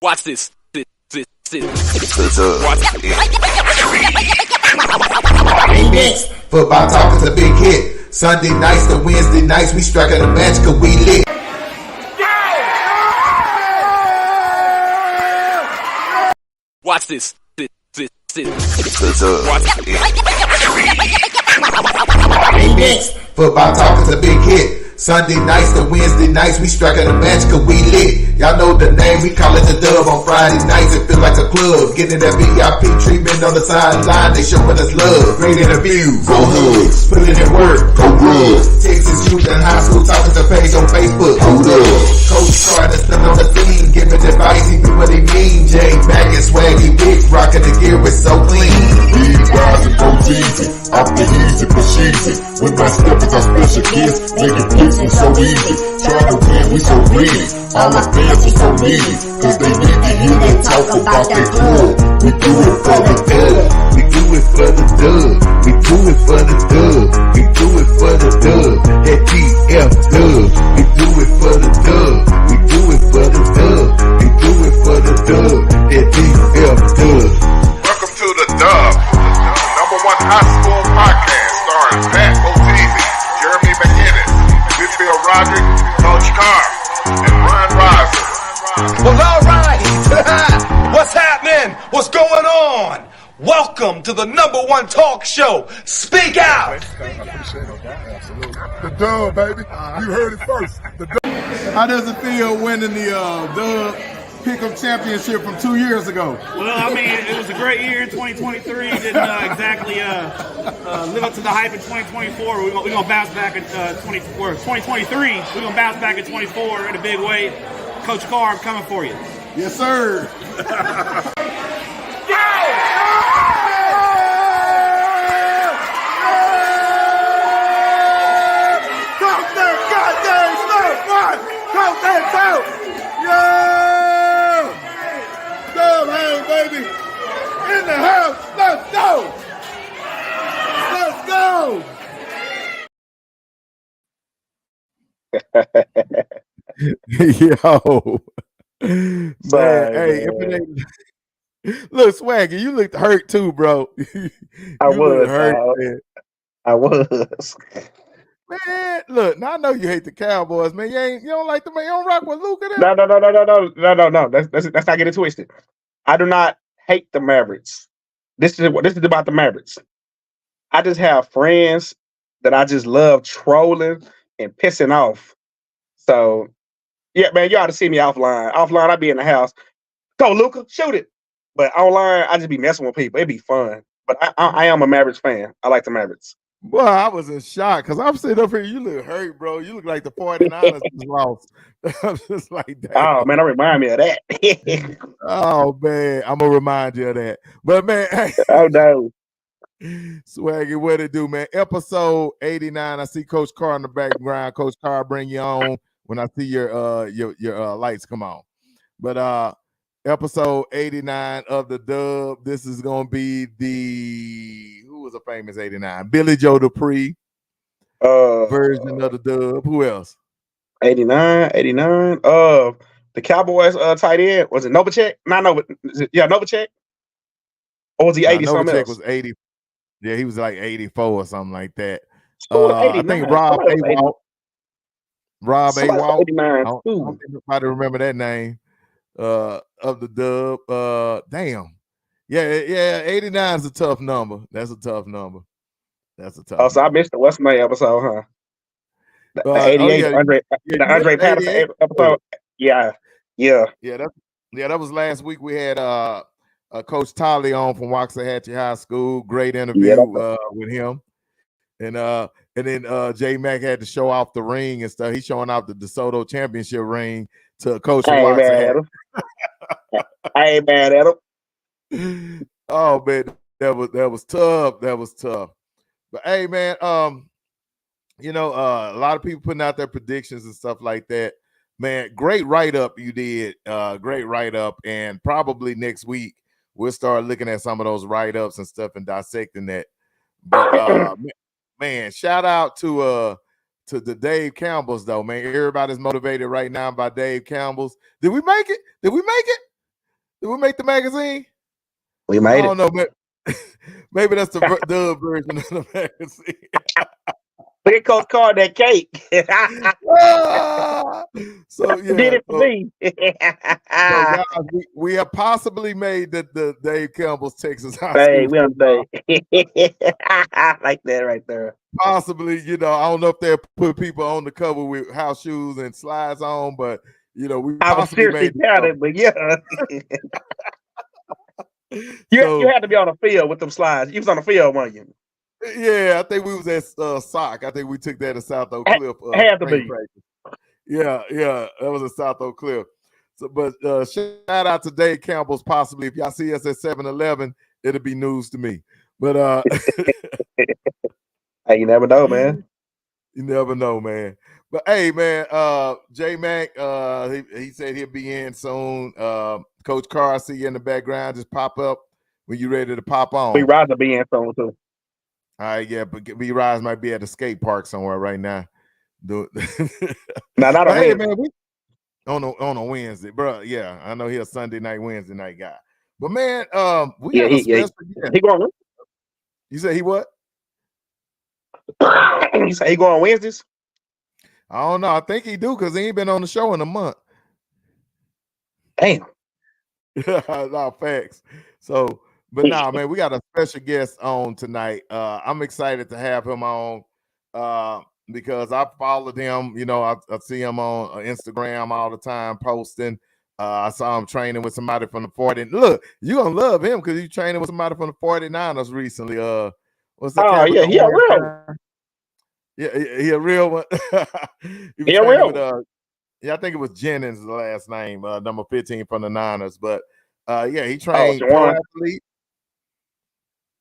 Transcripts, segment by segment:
Watch this. Next, football talk is a big hit. Sunday nights to Wednesday nights, we striking a match cause we lit. Watch this. Next, football talk is a big hit. Sunday nights to Wednesday nights, we striking a match cause we lit. Y'all know the name, we call it the Dub. On Friday nights, it feel like a club. Getting that VIP treatment on the sideline, they showing us love. Great interviews, go hoods, putting in work, go good. Texas youth in high school talking to page on Facebook, hold up. Coach Carter still on the scene, giving advice, he do what he mean. Jay back and swaggy, big rocking the gear is so clean. These guys are go easy, off the easy for cheesy. With my steppers, our special kids, making plays we so easy. Trying to win, we so greedy. All our fans are so needy, cause they need to hear them talk about that club. We do it for the dub. We do it for the dub. We do it for the dub. We do it for the dub. That DF dub. We do it for the dub. We do it for the dub. We do it for the dub. That DF dub. Welcome to the Dub, number one high school podcast starring Pat Boteezy, Jeremy McInnes, Whitfield Roderick, Coach Carr, and Ron Riser. Well, all right. What's happening? What's going on? Welcome to the number one talk show. Speak out. The Dub, baby. You heard it first. The Dub. How does it feel winning the Dub Pick'em Championship from 2 years ago? Well, I mean, it was a great year in 2023. Didn't exactly live up to the hype in 2024. We're gonna bounce back in 2023. We're gonna bounce back in 24 in a big way. Coach Carr, I'm coming for you. Yes, sir. Baby, in the house, let's go! Yo, man, hey, if it ain't, look, Swaggy, you looked hurt too, bro. I was hurt, man. I was. Man, look, now I know you hate the Cowboys, man. You don't like the man. You don't rock with Luka. No. Let's not get it twisted. I do not hate the Mavericks. This is about the Mavericks. I just have friends that I just love trolling and pissing off. So, yeah, man, you ought to see me offline. Offline, I be in the house. Go, Luka, shoot it. But online, I just be messing with people. It'd be fun. But I am a Mavericks fan. I like the Mavericks. Well, I was in shock because I'm sitting up here. You look hurt, bro. You look like the 49ers just lost. I'm just like that. Oh, man, don't remind me of that. Oh, man. I'm going to remind you of that. But, man. Oh, no. Swaggy, what it do, man? Episode 89. I see Coach Carr in the background. Coach Carr, bring you on when I see your lights come on. But episode 89 of the Dub. This is going to be who was a famous 89? Billy Joe Dupree version of the Dub. Who else? 89. The Cowboys tight end. Was it Novacek? Not Novacek. Yeah, Novacek. Or was he 80 something else? Was 80. Yeah, he was like 84 or something like that. I think Rob Awalt. Rob Awalt. I 89. don't think nobody remember that name of the Dub. Damn. Yeah, 89 is a tough number. That's a tough number. So I missed the What's My episode, huh? The 88 Andre Patterson episode. Yeah. That was last week. We had Coach Tolley on from Waxahachie High School. Great interview with him. And then J Mac had to show off the ring and stuff. He's showing off the DeSoto championship ring to Coach from Waxahachie. I ain't mad at him. Oh man, that was tough. That was tough. But hey, man, a lot of people putting out their predictions and stuff like that. Man, great write-up you did. Great write-up. And probably next week we'll start looking at some of those write-ups and stuff and dissecting that. But man, shout out to the Dave Campbells, though, man. Everybody's motivated right now by Dave Campbell's. Did we make it? Did we make the magazine? We I made don't it. know, but maybe that's the Dub version of the magazine. Look at Coach Card that cake. Ah! So yeah, Did it for me. so guys, we have possibly made the Dave Campbell's Texas High Hey, School we on football. like that right there. Possibly, I don't know if they'll put people on the cover with house shoes and slides on, but we I was possibly seriously made the doubted, cover. but yeah. So, You had to be on the field with them slides. You was on the field, weren't you? yeah, I think we was at Sock. I think we took that to South Oak Cliff. Had to spring be. practice. Yeah, that was at South Oak Cliff. So, but shout out to Dave Campbell's. Possibly, if y'all see us at 7-Eleven, it'll be news to me. But Hey, you never know, man. you never know, man. But hey, man, J Mac, he said he'll be in soon. Coach Carr, I see you in the background. Just pop up when you're ready to pop on. We rise to be in soon too. All right, yeah, but B Rise might be at the skate park somewhere right now. No, not a hey, Wednesday. man, on a Wednesday, bro. Yeah, I know he's a Sunday night, Wednesday night guy. But man, we got a special guest. He going. You said he what? You say he going on Wednesdays? I don't know. I think he do because he ain't been on the show in a month. Damn. No, facts. So, but nah, man, we got a special guest on tonight. I'm excited to have him on because I followed him. I see him on Instagram all the time posting. I saw him training with somebody from the 40. Look, you're going to love him because he's training with somebody from the 49ers recently. What's that? Oh, yeah, he a real. Yeah, he a real one. He a real. I think it was Jennings, the last name, number 15 from the Niners. But yeah, he trained pro athlete.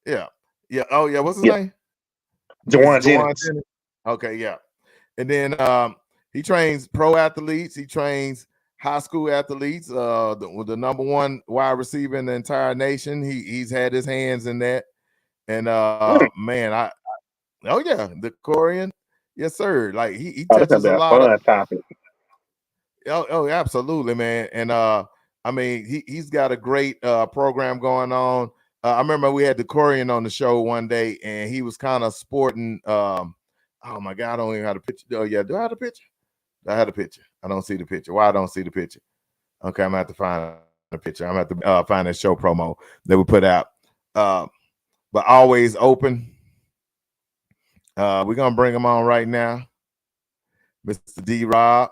Yeah. Oh, yeah. What's his name? Jawan Jennings. Okay, yeah. And then he trains pro athletes. He trains high school athletes. The number one wide receiver in the entire nation. He's had his hands in that. And man, oh yeah, the Korean, yes sir. Like he touches a lot of topic. Oh, absolutely, man. And I mean, he's got a great program going on. I remember we had the Korean on the show one day, and he was kind of sporting. Oh my God, I don't even have a picture. Oh yeah, do I have a picture? I had a picture. I don't see the picture. Why I don't see the picture? Okay, I'm gonna have to find a picture. I'm gonna have to find that show promo that we put out. But always open. We're gonna bring him on right now, Mr. D Rob.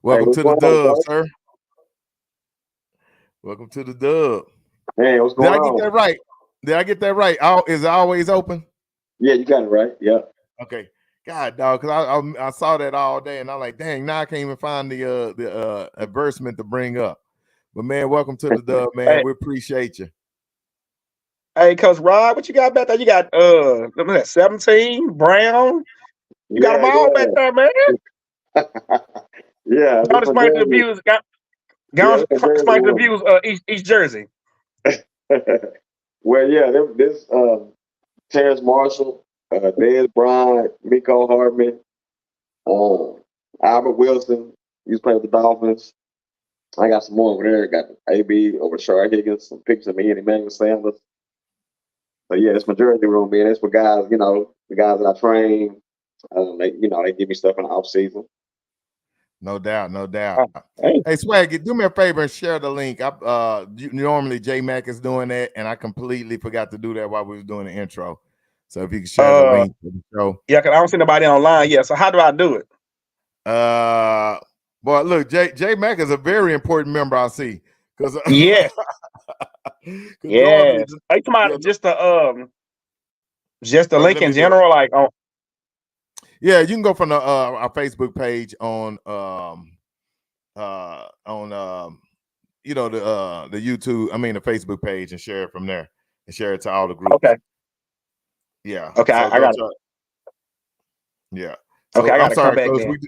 Welcome to the Dub, sir. Welcome to the Dub. Hey, what's going on? Did I get that right? Did I get that right? Is it always open? Yeah, you got it right. Yeah. Okay. God, dog, because I saw that all day, and I'm like, dang, now I can't even find the advertisement to bring up. But man, welcome to the Dub, man. Hey. We appreciate you. Hey, Coach Rob, what you got back there? You got 17 Brown. You got them all back there, man. Yeah. Go explain to the viewers. Explain to the viewers each jersey. Well, yeah, this Terrence Marshall, Dez Bryant, Miko Hardman, Albert Wilson. He was playing with the Dolphins. I got some more over there. Got AB over Shar Higgins, some pictures of me and Emmanuel Sanders. So yeah, it's my jersey room, man. That's for guys, the guys that I train. They give me stuff in the off season. No doubt. Hey, Swag, do me a favor and share the link. Normally J Mac is doing that, and I completely forgot to do that while we was doing the intro. So if you can share the link for the show. Yeah, because I don't see nobody online yet. So how do I do it? Boy, look, J Mac is a very important member, I see. Yeah. Yeah. Are you talking about just the link in general? Like on. Yeah, you can go from our Facebook page on the YouTube, the Facebook page, and share it from there and share it to all the groups. Okay. Yeah. Okay, so I got it. Yeah. So, okay, I got to come back then.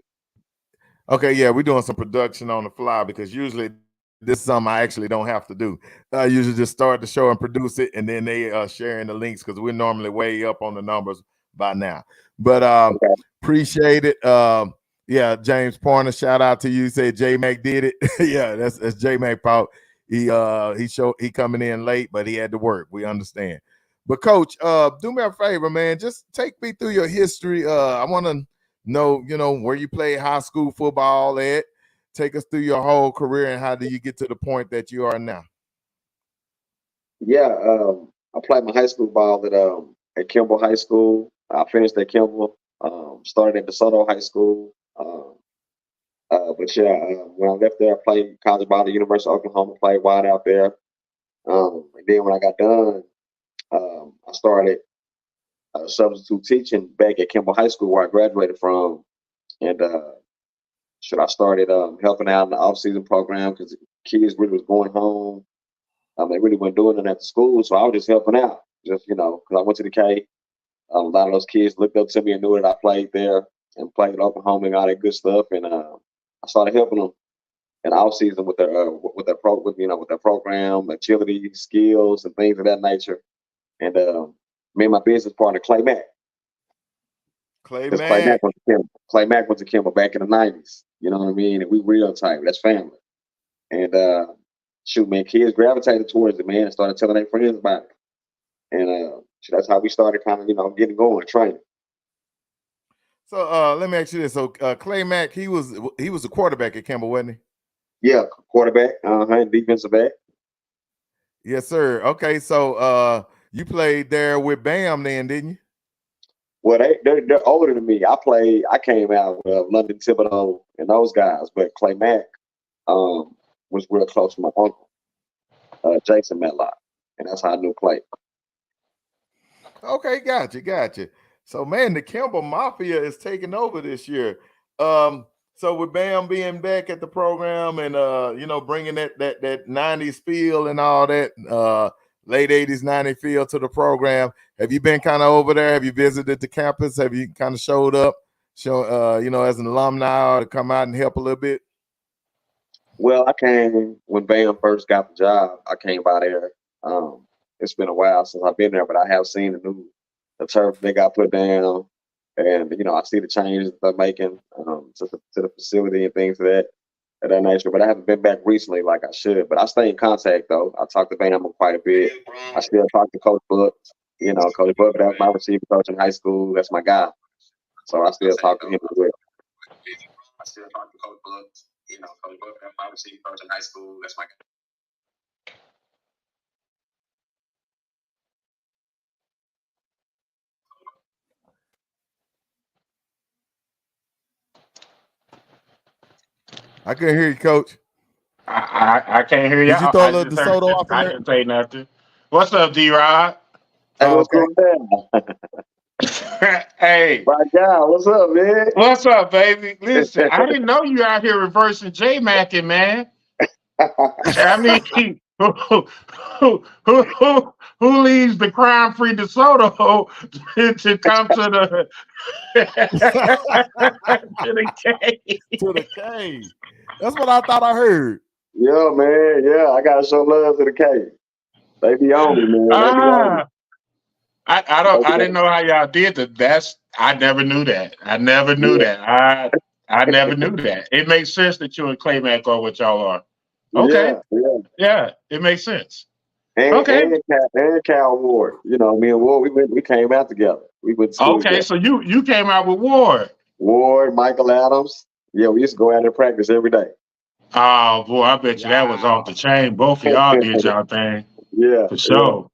Okay, yeah, we're doing some production on the fly because usually this is something I actually don't have to do. I usually just start the show and produce it, and then they sharing the links because we're normally way up on the numbers by now. But appreciate it. Yeah, James Porter, shout out to you. Say J Mac did it. Yeah, that's J Mac fault. he coming in late, but he had to work. We understand. But coach, do me a favor, man. Just take me through your history. I want to know, where you played high school football at. Take us through your whole career and how do you get to the point that you are now? Yeah, I played my high school ball at Kimball High School. I finished at Kimball. Started at DeSoto High School. But yeah, when I left there, I played college ball at the University of Oklahoma. Played wide out there. And then when I got done, I started substitute teaching back at Kimball High School, where I graduated from. And I started helping out in the off-season program because kids really was going home. They really weren't doing it at the school, so I was just helping out. Just because I went to the K. A lot of those kids looked up to me and knew that I played there and played at Oklahoma and all that good stuff. And I started helping them in the off season with their program, agility, skills, and things of that nature. And me and my business partner Clay Mack. Clay Mack went to Kimball back in the 90s. You know what I mean? And we real tight. That's family. And man, kids gravitated towards it, man, and started telling their friends about it. And that's how we started kind of, getting going, training. So let me ask you this. So Clay Mack, he was a quarterback at Kimball, wasn't he? Yeah, quarterback, and defensive back. Yes, sir. Okay, so you played there with Bam then, didn't you? Well, they're older than me. I came out with London Thibodeau and those guys, but Clay Mack was real close to my uncle, Jason Medlock, and that's how I knew Clay. Okay, gotcha. So, man, the Kimball Mafia is taking over this year. So with Bam being back at the program and bringing that 90s feel and all that, late 80s, 90s feel to the program, have you been kind of over there? Have you visited the campus? Have you kind of showed up, as an alumni, to come out and help a little bit? Well, I came when Bam first got the job. I came by there. It's been a while since I've been there, but I have seen the turf they got put down, and I see the changes they're making to the facility and things of that nature. But I haven't been back recently like I should. But I stay in contact though. I talk to Bam quite a bit. I still talk to Coach Buck. Coach Buck, that was my receiver coach in high school. That's my guy. So I still talk to him as well. I still talk to Coach Buck. Coach Buck, that's my receiver coach in high school. That's my guy. I couldn't hear you, Coach. I can't hear you. Did you throw a little DeSoto off I didn't say nothing. What's up, D-Rod? Hey, what's going on? Hey. My God, what's up, man? What's up, baby? Listen, I didn't know you out here reversing J-Mackin, man. I mean, who leaves the crime-free DeSoto to come to the K? To the K. That's what I thought I heard. Yeah, man. Yeah, I gotta show love to the K. They be on me, man. I didn't know how y'all did that. I never knew that. I never knew that. I never knew that. It makes sense that you and Clay Mack are what y'all are. Okay. Yeah, it makes sense. And Cal Ward. Me and Ward, we came out together. We went to school together. So you came out with Ward. Ward, Michael Adams. Yeah, we used to go out and practice every day. Oh boy, I bet you that was off the chain. Both of y'all did y'all thing. Yeah. For sure.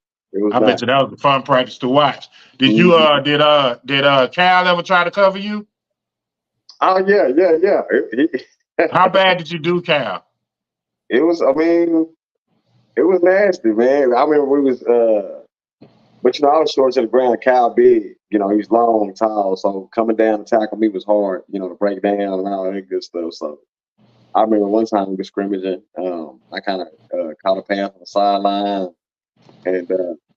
I bet you that was a fun practice to watch. Did you did Cal ever try to cover you? Oh yeah. How bad did you do, Cal? It was nasty, man. I remember we was but I was short to the ground, Cal big, he was long, tall, so coming down to tackle me was hard, to break down and all that good stuff. So I remember one time we were scrimmaging, I kind of caught a pass on the sideline, and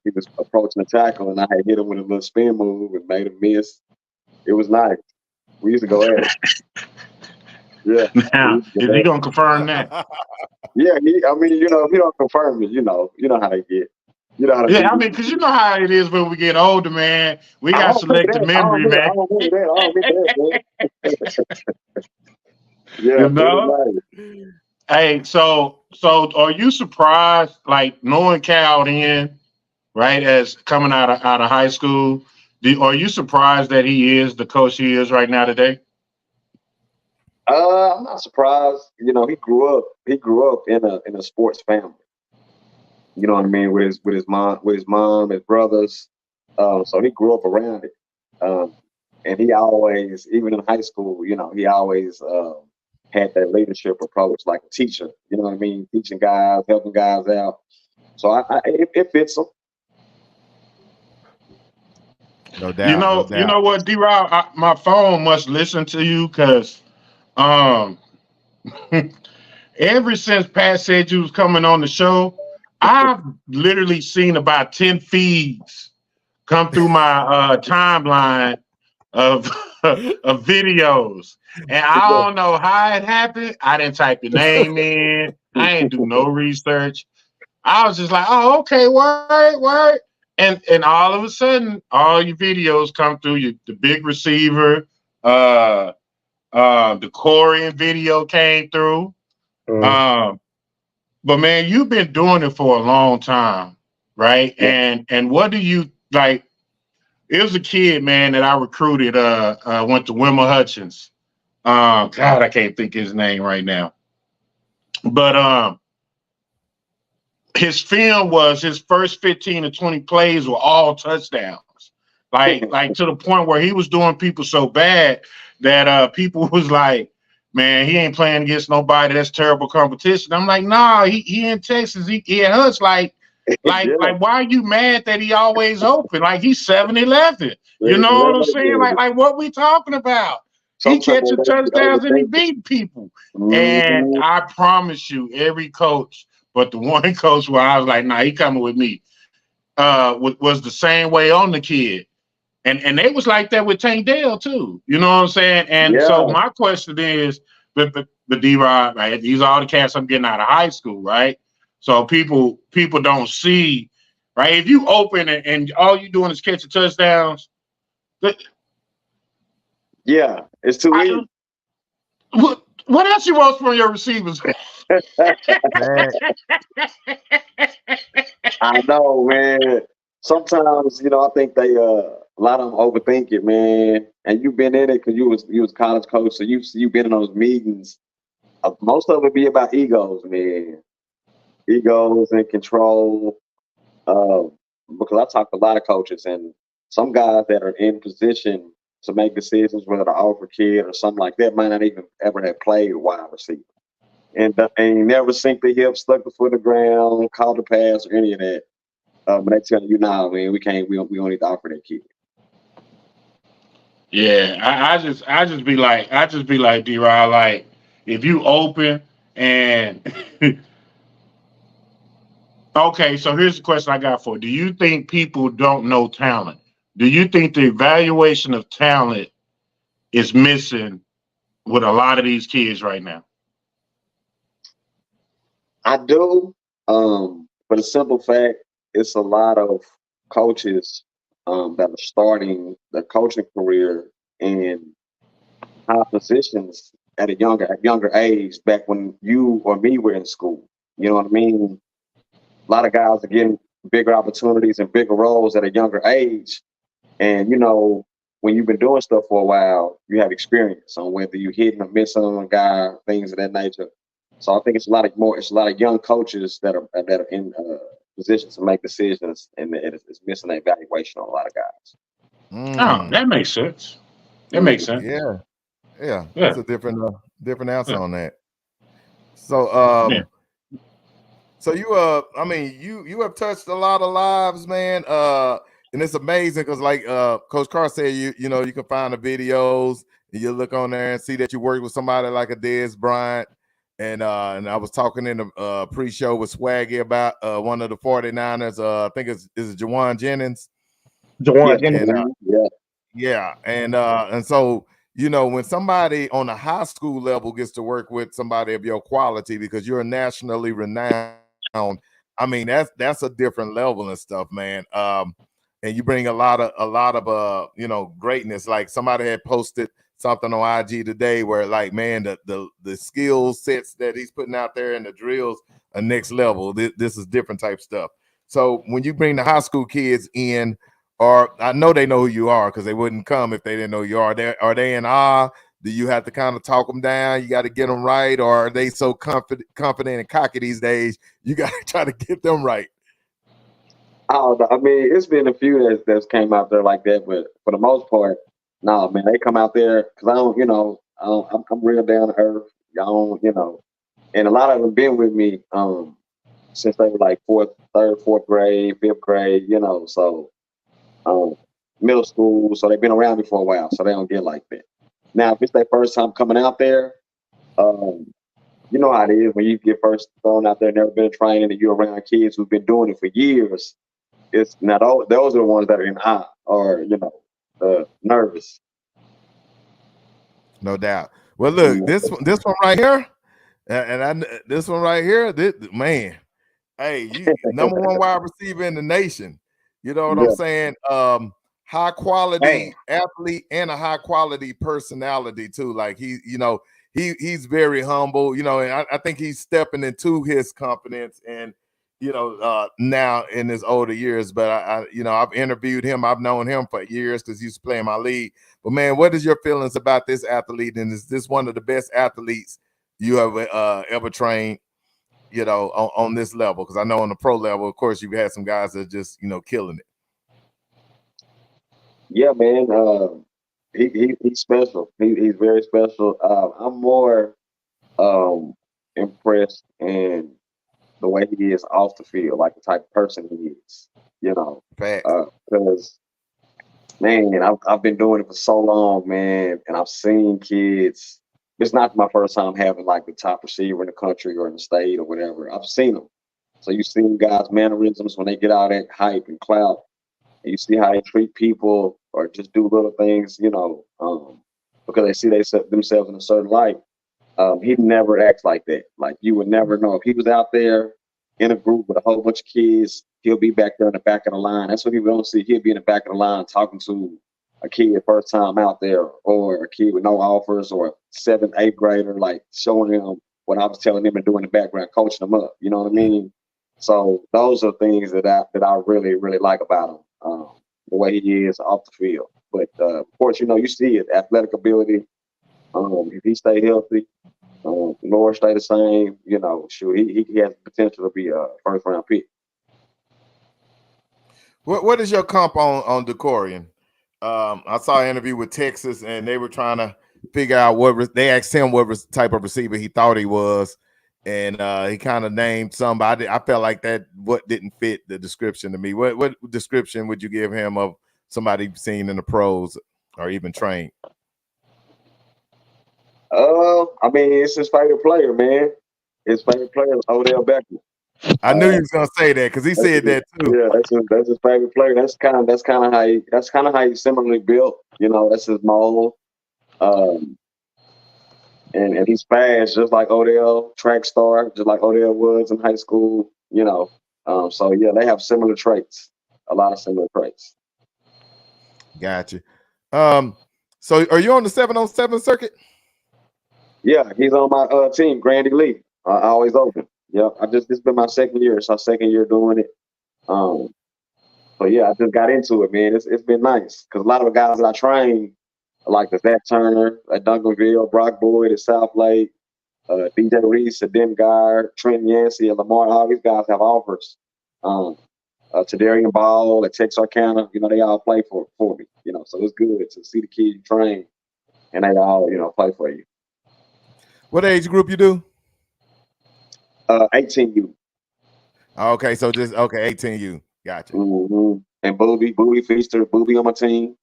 he was approaching the tackle, and I had hit him with a little spin move and made him miss. It was nice. We used to go at it. Yeah. Now, is he gonna confirm that? Yeah, if he don't confirm it, you know how they get. Yeah, I mean, because you know how it is when we get older, man. We got selective memory, man. Yeah. Hey, so so are you surprised, like knowing Cal then, right, as coming out of high school? Are you surprised that he is the coach he is right now today? I'm not surprised. You know, he grew up. He grew up in a sports family. You know what I mean? With his mom, his brothers. So he grew up around it. Um, and he always, even in high school, you know, he always had that leadership approach, like a teacher. You know what I mean? Teaching guys, helping guys out. So it fits him. No doubt, no You doubt. know what, D-Rob, my phone must listen to you because um ever since Pat said you was coming on the show, I've literally seen about 10 feeds come through my timeline of of videos. And I don't know how it happened. I didn't type your name in. I ain't do no research. I was just like, oh, okay, word. And all of a sudden, all your videos come through. The big receiver, uh, the Corian video came through. Um, but man, you've been doing it for a long time, right? Yeah. And what do you like? It was a kid, man, that I recruited. Went to Wilma Hutchins. God, I can't think his name right now. But his film was his first 15 to 20 plays were all touchdowns. Like to the point where he was doing people so bad that people was like, man, he ain't playing against nobody. That's terrible competition. I'm like, nah, he in Texas. He at Hutch. Like, Yeah. why are you mad that he always open? Like he's 7-11. You know what I'm saying? Like what we talking about? He Sometimes catching they touchdowns and he overthink it. beating people. And Mhm. I promise you, every coach, but the one coach where I was like, nah, he coming with me, was the same way on the kid. And they was like that with Tank Dale too. You know what I'm saying? And so Yeah. my question is, but D-Rod, right? These are all the cats I'm getting out of high school, right? So people don't see, right? If you open and all you doing is catching touchdowns, Yeah. It's too easy. what else you want from your receivers? Man, I know, man. Sometimes, you know, I think a lot of them overthink it, man. And you've been in it because you was a college coach, so you've been in those meetings. Most of it be about egos, man. Egos and control. Uh, because I talk to a lot of coaches and some guys that are in position to make decisions, whether to offer kid or something like that, might not even ever have played wide receiver. And never sink the hip, stuck the foot in the ground, called the pass or any of that. But they telling you now, man, we can't, we don't need to offer that kid. Yeah, I just be like D-Rod, like if you open and okay, so here's the question I got for you. Do you think people don't know talent? Do you think the evaluation of talent is missing with a lot of these kids right now? I do, for the simple fact, it's a lot of coaches that are starting their coaching career in high positions at a younger age. Back when you or me were in school, you know what I mean. A lot of guys are getting bigger opportunities and bigger roles at a younger age, and you know when you've been doing stuff for a while, you have experience on whether you hitting or missing on a guy, things of that nature. So I think it's a lot of young coaches that are in positions to make decisions, and it's missing an evaluation on a lot of guys. Oh, mm, that makes sense. That makes Mhm. sense. yeah, yeah. That's Yeah. a different answer on that. So Yeah. so you I mean you have touched a lot of lives, man. And it's amazing because like Coach Carr said, you know, you can find the videos and you look on there and see that you worked with somebody like a Dez Bryant. And I was talking in the pre-show with Swaggy about one of the 49ers. I think is it Jawan Jennings. Yeah, Jawan Jennings. And yeah, yeah, and so you know when somebody on a high school level gets to work with somebody of your quality because you're nationally renowned, I mean that's a different level and stuff, man. And you bring a lot of you know greatness. Like somebody had posted something on IG today where like, man, the skill sets that he's putting out there and the drills are next level. This is different type stuff. So when you bring the high school kids in, or I know they know who you are because they wouldn't come if they didn't know who you are. Are they in awe? Do you have to kind of talk them down? You got to get them right, or are they so confident and cocky these days? You got to try to get them right. Oh, I mean, it's been a few that's came out there like that, but for the most part, no, man, they come out there because I don't, I'm real down to earth. Y'all don't, and a lot of them been with me since they were like third, fourth grade, fifth grade, so middle school, so they've been around me for a while, so they don't get like that. Now, if it's their first time coming out there, you know how it is when you get first thrown out there, never been training, and you're around kids who've been doing it for years. It's not all those are the ones that are in awe or nervous. No doubt. Well, look, this one right here, this one right here, man, hey, you number one wide receiver in the nation. You know what I'm saying? High quality athlete and a high quality personality too. Like he's very humble, and I think he's stepping into his confidence and now in his older years. But I've interviewed him, I've known him for years because he used to play in my league. But man, what is your feelings about this athlete? And is this one of the best athletes you have ever trained? On this level, because I know on the pro level, of course, you've had some guys that are just killing it. Yeah, man. He's special. He's very special. I'm more impressed in the way he is off the field, like the type of person he is. Because man, I've been doing it for so long, man, and I've seen kids. It's not my first time having like the top receiver in the country or in the state or whatever. I've seen them. So you see guys' mannerisms when they get out at hype and clout. And you see how they treat people or just do little things, because they see themselves in a certain light. He never acts like that. Like you would never know. If he was out there in a group with a whole bunch of kids, he'll be back there in the back of the line. That's what people don't see. He'll be in the back of the line talking to a kid first time out there, or a kid with no offers, or a 7th, 8th grader, like showing him what I was telling him to do in the background, coaching them up. You know what I mean? So those are things that I really, really like about him, the way he is off the field. But of course, you see it, athletic ability. If he stay healthy, Lord stay the same, shoot, he has the potential to be a first round pick. What is your comp on Decorian? I saw an interview with Texas, and they were trying to figure out they asked him what type of receiver he thought he was, and he kind of named somebody. I felt like that didn't fit the description to me. What description would you give him of somebody you've seen in the pros or even trained? I mean, it's his favorite player, man. His favorite player is Odell Beckham. I knew he was gonna say that because he said that too. Yeah, that's his favorite player. That's kind of how he's similarly built. That's his mold. And he's fast, just like Odell, track star, just like Odell was in high school. So yeah, they have similar traits. A lot of similar traits. Gotcha. So are you on the 7-on-7 circuit? Yeah, he's on my team, Grandy Lee. Always open. Yeah, this been my second year. It's our second year doing it. So yeah, I just got into it, man. It's been nice because a lot of the guys that I train, like the Zach Turner at Duncanville, Brock Boyd at South Lake, DJ Reese at Dengar, Trent Yancey at Lamar. All these guys have offers. Tadarian Ball at Texarkana, they all play for me. So it's good to see the kids you train and they all play for you. What age group you do? 18U. Okay, so 18U. Gotcha. Mm-hmm. And Booby Feaster, Booby on my team.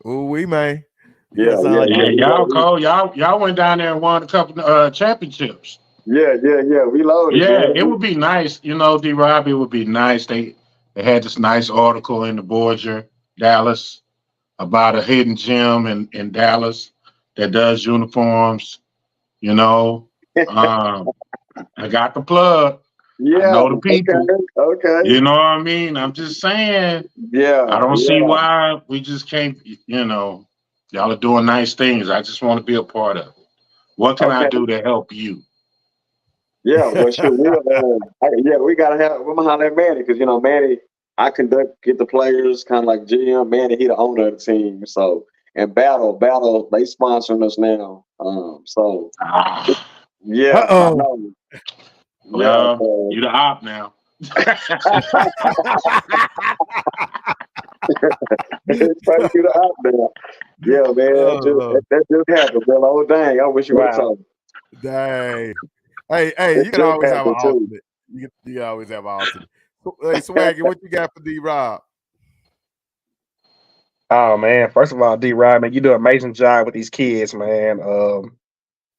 Ooh, we may. Yeah. Y'all cold. Y'all went down there and won a couple championships. Yeah. We loaded. Yeah, man. It would be nice. D-Rob, it would be nice. They had this nice article in the Borgia, Dallas, about a hidden gem in Dallas that does uniforms. I got the plug. Yeah, I know the people. Okay. You know what I mean? I'm just saying. Yeah. I don't see why we just can't, Y'all are doing nice things. I just want to be a part of it. What can I Okay. do to help you? Yeah, well, sure. We gotta have. We're behind that Manny because Manny. I get the players kind of like GM. Manny, he the owner of the team. So and battle, they sponsoring us now. So yeah, I Uh-oh. know. Yeah, Well, so you the op now. it's funny you the out there. Yeah, man, Oh, that just happened, man. Oh dang, I wish you would have Wow. told me. dang. Hey, It you can just always have an happened too. alternate. You can always have an alternate. Hey, Swaggy, what you got for D-Rob? Oh man, first of all, D Rod, man, you do an amazing job with these kids, man.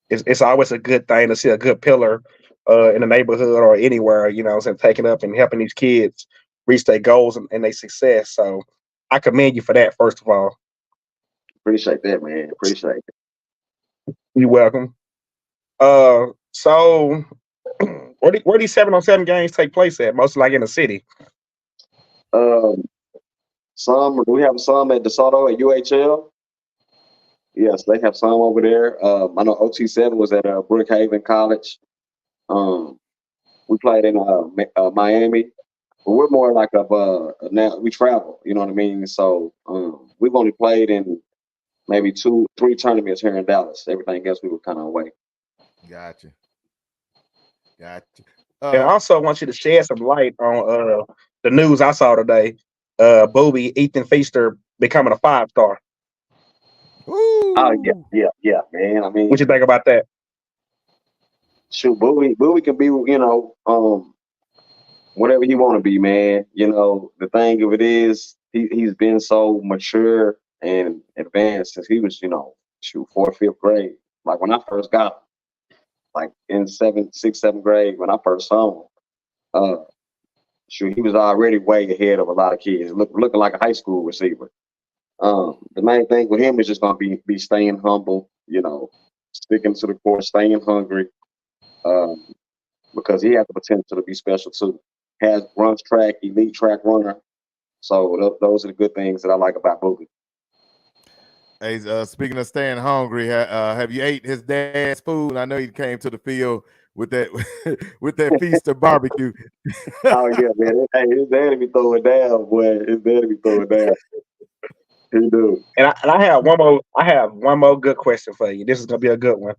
It's always a good thing to see a good pillar in the neighborhood or anywhere, taking up and helping these kids reach their goals and their success. So I commend you for that, first of all. Appreciate that, man. Appreciate it. You're welcome. So where these 7-on-7 games take place at? Mostly like in the city. Um, we have some at DeSoto at UHL. Yes, they have some over there. I know OT7 was at Brookhaven College. Um, we played in Miami. But we're more like now we travel. You know what I mean? So we've only played in maybe 2-3 tournaments here in Dallas. Everything else we were kind of away. Gotcha. And I also want you to shed some light on the news I saw today. Booby Ethan Feaster becoming a 5-star. Oh Ooh. yeah, man. I mean, What you think about that? shoot, Bowie can be, whatever he want to be, man. The thing of it is, he's been so mature and advanced since he was, fourth, fifth grade. Like when I first got him, like in sixth, seventh grade, when I first saw him, he was already way ahead of a lot of kids, looking like a high school receiver. The main thing with him is just gonna be staying humble, sticking to the course, staying hungry. Because he has the potential to be special too. Runs track, elite track runner. So those are the good things that I like about Boogie. Hey, speaking of staying hungry, have you ate his dad's food? I know he came to the field with that with that feast of barbecue. Oh yeah, man. Hey, his daddy be throwing down, boy. His daddy be throwing down. He do. And I have one more. I have one more good question for you. This is gonna be a good one.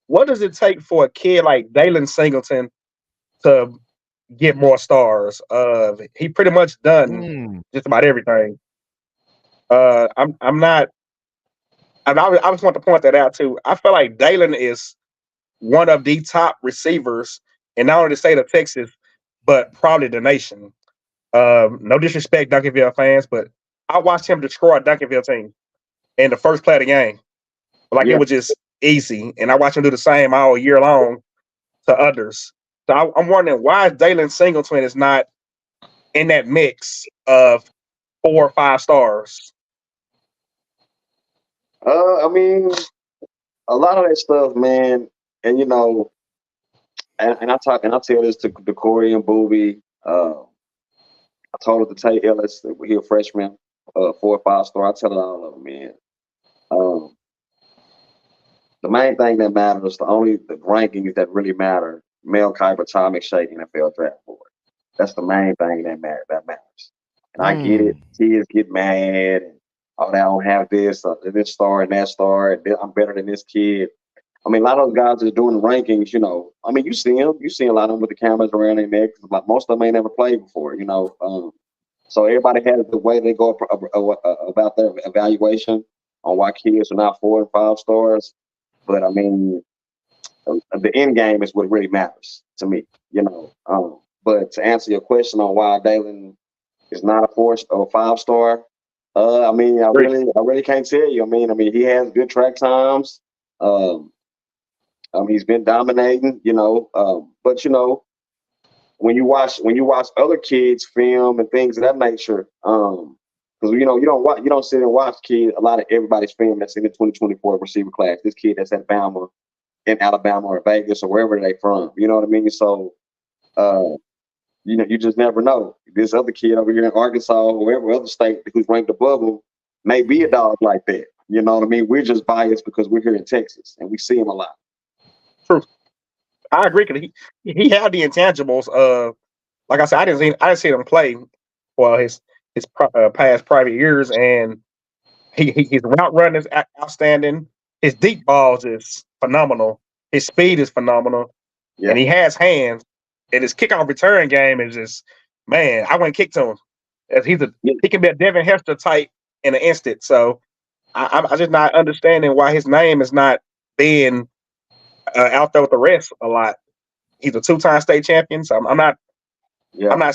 What does it take for a kid like Dalen Singleton to get more stars? He pretty much done just about everything. I'm not. I just want to point that out too. I feel like Dalen is one of the top receivers in not only the state of Texas, but probably the nation. No disrespect, Duncanville fans, but I watched him destroy a Duncanville team in the first play of the game. Like Yeah. it was just easy, and I watched him do the same all year long to others. So I'm wondering why Dalen Singleton is not in that mix of 4 or 5 stars. I mean, a lot of that stuff, man, and I tell this to Corey and Booby. I told it to Tay Ellis, he a freshman, 4 or 5 star. I tell it all of them, man. Um, the main thing that matters, the rankings that really matter, Mel Kiper, Tom McShay, NFL draft board. That's the main thing that matters. And I get it. Kids get mad and they don't have this star and that star, and I'm better than this kid. I mean, a lot of those guys that's doing the rankings, I mean, you see them. You see a lot of them with the cameras around their necks. Like most of them ain't never played before, So everybody has the way they go about their evaluation on why kids are not 4 and 5 stars. But I mean, the end game is what really matters to me, But to answer your question on why Dalen is not a 4 or 5 star, I mean, I really can't tell you. I mean, he has good track times. He's been dominating, but when you watch other kids film and things of that nature, because you don't sit and watch kids, a lot of everybody's film that's in the 2024 receiver class. This kid that's at Bama, in Alabama or Vegas or wherever they from, you know what I mean? So, you just never know. This other kid over here in Arkansas or wherever other state who's ranked above him, may be a dog like that. You know what I mean? We're just biased because we're here in Texas and we see him a lot. True. I agree because he had the intangibles. Like I said, I didn't see him play for his past private years, and his route run is outstanding. His deep balls is phenomenal. His speed is phenomenal, and he has hands. And his kickoff return game is just, man, I wouldn't kick to him. As he can be a Devin Hester type in an instant. So I'm just not understanding why his name is not being out there with the rest a lot. He's a 2-time state champion, so I'm not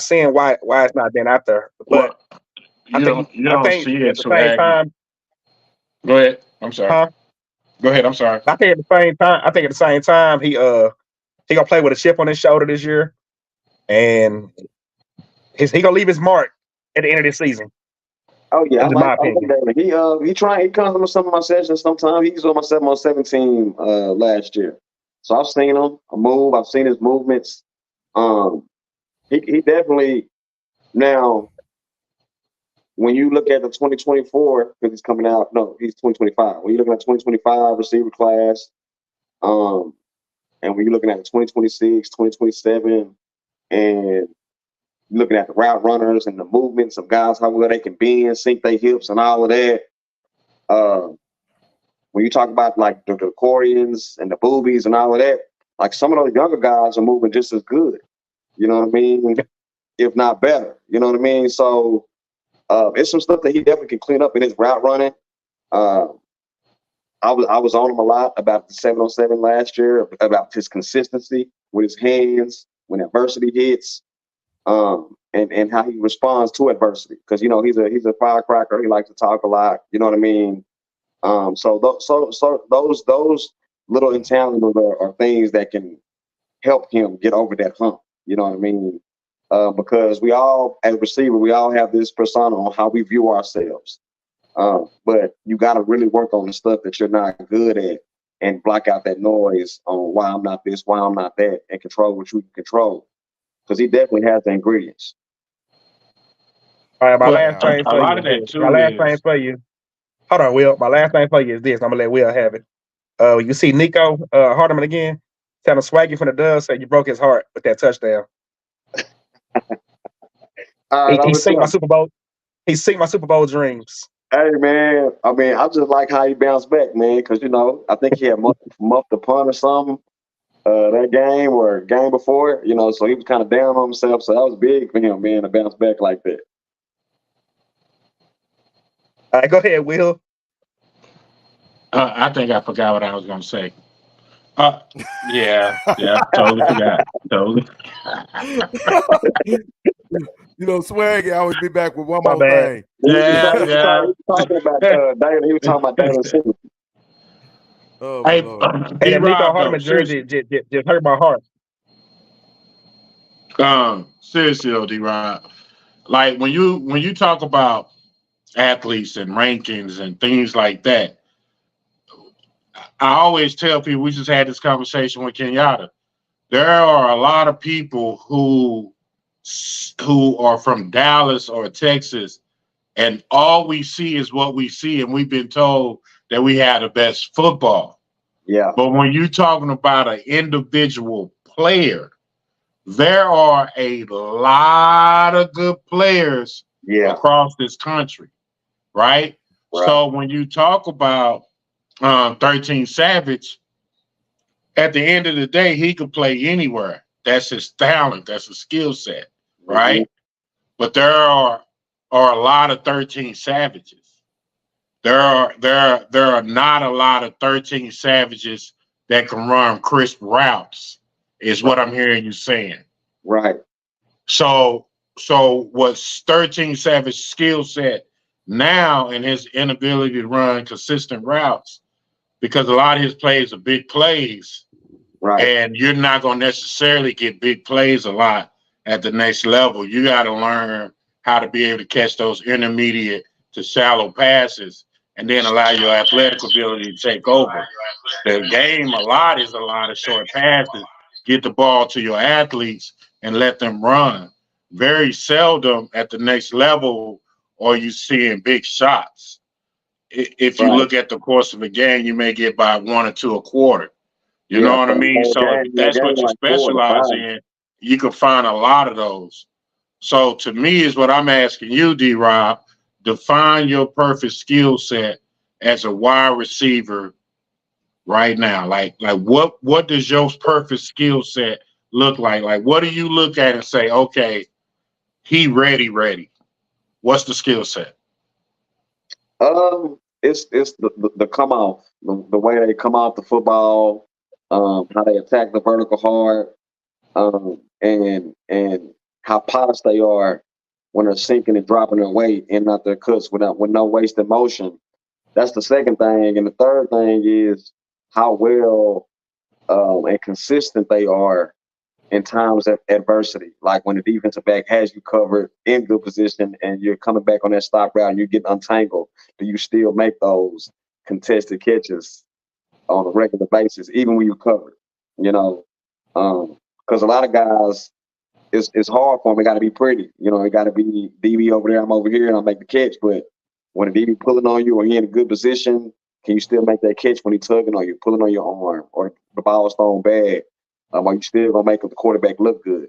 seeing why it's not being out there. But you don't see it at the same time. Go ahead. I'm sorry. Huh? Go ahead. I'm sorry. I think at the same time he gonna play with a chip on his shoulder this year, and he gonna leave his mark at the end of this season. Oh yeah, in my opinion. He comes to some of my sessions sometimes. He was on my 7-on-7 team last year. So I've seen him move, I've seen his movements. He definitely now when you look at the 2024, because he's coming out, no, he's 2025. When you're looking at 2025 receiver class, and when you're looking at 2026, 2027, and looking at the route runners and the movements of guys, how well they can bend, sink their hips, and all of that. When you talk about like the Corians and the Boobies and all of that, like some of those younger guys are moving just as good. You know what I mean? If not better. You know what I mean? So it's some stuff that he definitely can clean up in his route running. I was on him a lot about the 7-on-7 last year, about his consistency with his hands when adversity hits. And how he responds to adversity, because you know he's a firecracker. He likes to talk a lot. You know what I mean? So those little intangibles are things that can help him get over that hump. You know what I mean? Because we all, as a receiver, we all have this persona on how we view ourselves. But you got to really work on the stuff that you're not good at and block out that noise on why I'm not this, why I'm not that, and control what you can control. Because he definitely has the ingredients. All right, my last thing for you. Hold on, Will. My last thing for you is this. I'm gonna let Will have it. You see Nico Hardeman again, telling Swaggy from the Dubs said you broke his heart with that touchdown. He synced my Super Bowl. He synced my Super Bowl dreams. Hey man, I mean, I just like how he bounced back, man. Because you know, I think he had muffed the punt or something. That game or game before, you know, so he was kind of down on himself. So that was big for him, man, to bounce back like that. All right, go ahead, Will. I think I forgot what I was going to say. Yeah, totally forgot. Totally. You know, Swag, I always be back with one more thing. Yeah. He was talking about Dalen. He was talking about Dalen Simmons. Oh, hey, that Nico Hardeman jersey just hurt my heart. Seriously, though, D-Rob, like when you talk about athletes and rankings and things like that, I always tell people, we just had this conversation with Kenyatta. There are a lot of people who are from Dallas or Texas, and all we see is what we see, and we've been told that we have the best football. Yeah. But when you're talking about an individual player, there are a lot of good players across this country, right? So when you talk about 13 Savage, at the end of the day, he could play anywhere. That's his talent. That's his skill set, right? Mm-hmm. But there are a lot of 13 Savages. There are not a lot of 13 Savages that can run crisp routes, is what I'm hearing you saying. Right. So what's 13 Savage's skill set now and his inability to run consistent routes, because a lot of his plays are big plays, right? And you're not going to necessarily get big plays a lot at the next level. You got to learn how to be able to catch those intermediate to shallow passes and then allow your athletic ability to take over. The game a lot is a lot of short passes. Get the ball to your athletes and let them run. Very seldom at the next level are you seeing big shots. if you look at the course of a game, you may get by 1 or 2 a quarter. You know what I mean? So if that's what you specialize in, you can find a lot of those. So to me is what I'm asking you, D-Rob, define your perfect skill set as a wide receiver right now. Like what does your perfect skill set look like? Like what do you look at and say, okay, he ready. What's the skill set? It's the come off, the way they come off the football, how they attack the vertical hard, and how polished they are when they're sinking and dropping their weight and not their cuts with no wasted motion. That's the second thing, and the third thing is how well and consistent they are in times of adversity. Like when the defensive back has you covered in good position and you're coming back on that stop route and you're getting untangled, do you still make those contested catches on a regular basis, even when you're covered? You know, because a lot of guys, it's hard for them. It got to be pretty. You know, it got to be DB over there, I'm over here, and I'll make the catch. But when a DB pulling on you or you're in a good position, can you still make that catch when he's tugging on you, pulling on your arm, or the ball's thrown bad? Are you still gonna make the quarterback look good?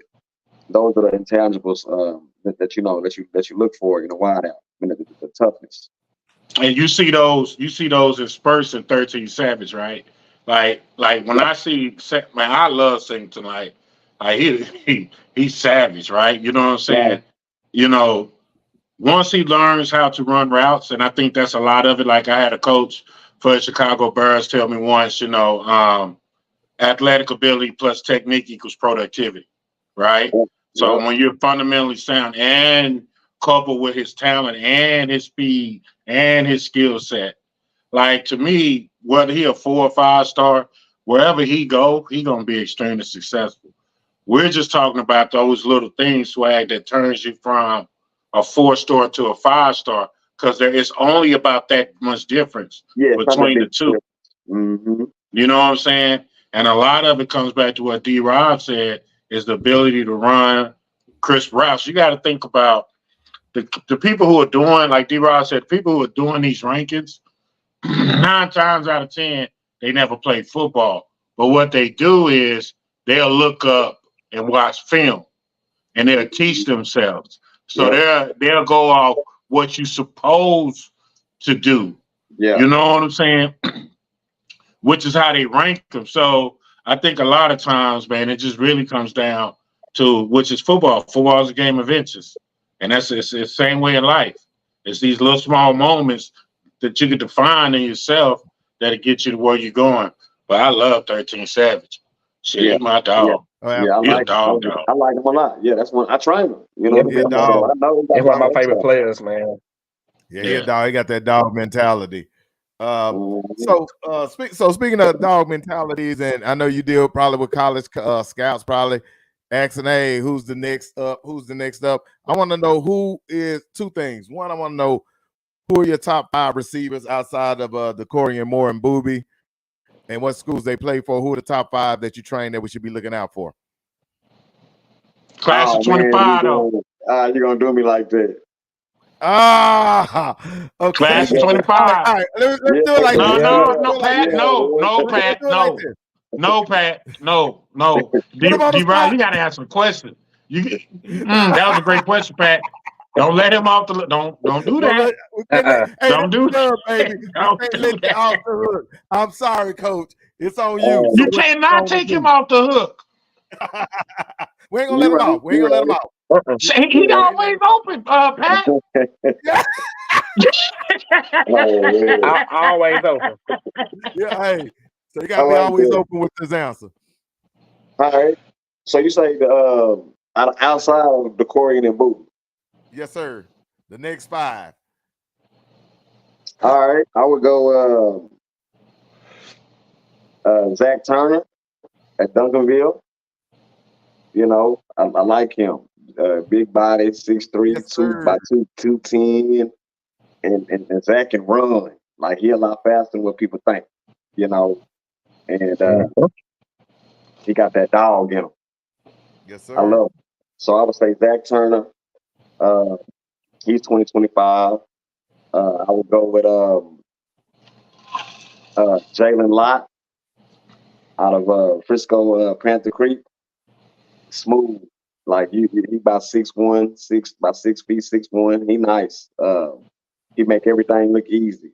Those are the intangibles that you look for in a wideout. I mean, the toughness. And you see those in spurts in 13 Savage, right? Like when I see, man, I love Singleton. Like he's savage, right? You know what I'm saying? Right. You know, once he learns how to run routes, and I think that's a lot of it. Like I had a coach for the Chicago Bears tell me once, athletic ability plus technique equals productivity, right? Yeah. So when you're fundamentally sound and coupled with his talent and his speed and his skill set, like to me, whether he a 4 or 5 star, wherever he go, he gonna be extremely successful. We're just talking about those little things, Swag, that turns you from a 4-star to a 5-star, because there is only about that much difference between the two. Mm-hmm. You know what I'm saying? And a lot of it comes back to what D-Rob said, is the ability to run crisp routes. You got to think about the people who are doing, like D-Rob said, people who are doing these rankings, 9 times out of 10, they never played football. But what they do is they'll look up and watch film, and they'll teach themselves. So they'll go off what you're supposed to do. Yeah. You know what I'm saying? Which is how they rank them. So I think a lot of times, man, it just really comes down to, which is football. Football is a game of inches. And it's the same way in life. It's these little small moments that you can define in yourself that'll get you to where you're going. But I love 13 Savage. Shit, he's my dog. I like dog. I like him a lot. Yeah, that's one I train him. You know, Yeah, dog. So I know He's one of my favorite players, man. Yeah, dog. He got that dog mentality. So speaking of dog mentalities, and I know you deal probably with college scouts, probably asking, hey, who's the next up? Who's the next up? I want to know who is 2 things. One, I want to know who are your top 5 receivers outside of Decorian, Moore, and Booby, and what schools they play for. Who are the top 5 that you train that we should be looking out for? Class of 25, though. You're gonna do me like that. Okay. Class of 25. All right. Let's do it like this. No, Pat. No, Pat. No. D-Rod, you got to ask some questions. That was a great question, Pat. Don't let him off the don't do that. Don't do that, baby. Don't do that. Off the hook. I'm sorry, Coach. It's on you. You cannot take him off the hook. We ain't gonna let him out. We ain't gonna let him out. He always open, Pat. Always open. Yeah, hey. So you gotta be always open with this answer. All right. So you say outside of Decorian and Booty. Yes, sir. The next 5. All right. I would go Zach Turner at Duncanville. You know, I like him. Big body, 6'3", yes, 210, and Zach can run. Like, he a lot faster than what people think. You know, and he got that dog in him. Yes, sir. I love him. So I would say Zach Turner. He's 2025. I would go with Jalen Lott out of Frisco Panther Creek. Smooth. Like he about 6'1", about 6 feet, 6'1". He nice. He make everything look easy.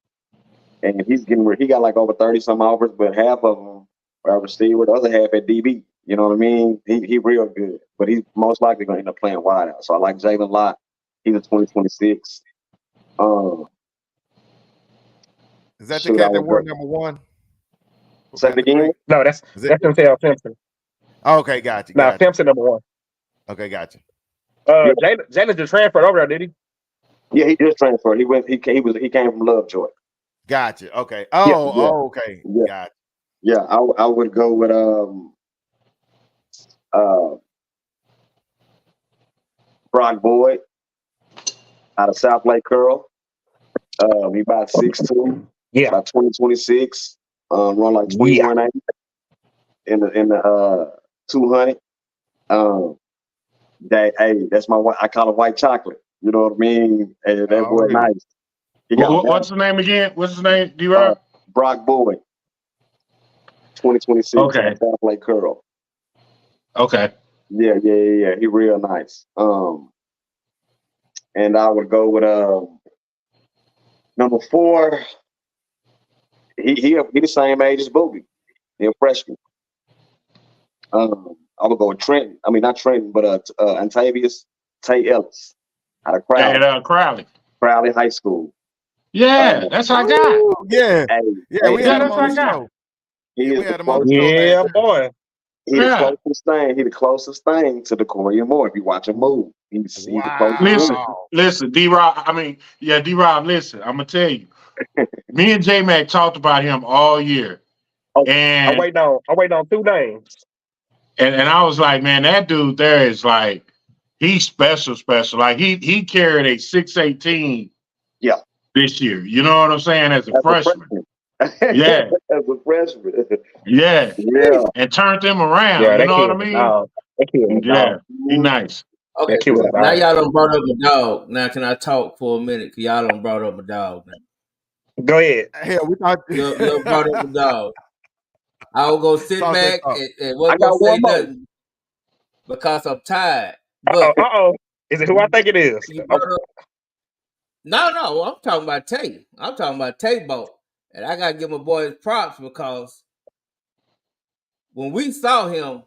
And he got like over 30 some offers, but half of them are receiver, the other half at DB. You know what I mean? He real good, but he's most likely gonna end up playing wide out. So I like Jalen Lott. He's a 2026. Is that the cat that wore number 1? Say it again? No, that's Denzel Simpson. Okay, got you. Nah, Simpson number 1. Okay, got you. Jalen just transferred over there, did he? Yeah, he just transferred. He came from Lovejoy. Gotcha. Okay. Okay. Yeah. Got Yeah, I would go with Brock Boyd out of South Lake Curl. He about 6'2", about 2026. Run like 21.8 in the 200. That's I call it white chocolate. You know what I mean? And that boy really? nice. What's his name again? What's his name? D-Rob? Brock Boyd. 2026. Okay. South Lake Curl. Okay. Yeah. He real nice. And I would go with number 4. He the same age as Boogie. He a freshman. I would go with Trenton. I mean, not Trenton, but Antavius Tay Ellis out of Crowley. At Crowley. Crowley High School. Yeah, that's our guy. Yeah. We had him that's on our the guy. show. He is We had the him on the show. Yeah, last boy. He the closest thing. He the closest thing to the Dorian Moore. If you watch him move, he's the closest. Listen, D-Rob. D-Rob. Listen, I'm gonna tell you. Me and J Mac talked about him all year, and I'm waiting on 2 names. And I was like, man, that dude there is like, he's special. Like he carried a 6'18". Yeah. This year. You know what I'm saying? As a freshman. Yeah. As a freshman. Yeah. Yeah. And turned them around. Yeah, you know what I mean? Yeah, he nice. Okay, now y'all done brought up a dog. Now can I talk for a minute? Cause y'all done brought up a dog. Now. Go ahead. Hell, we thought you brought up a dog. I will go sit back and wasn't got gonna say one more. nothing because I'm tired. But is it who I think it is? No, I'm talking about Tay. I'm talking about Tay Boat. And I gotta give my boy his props because when we saw him,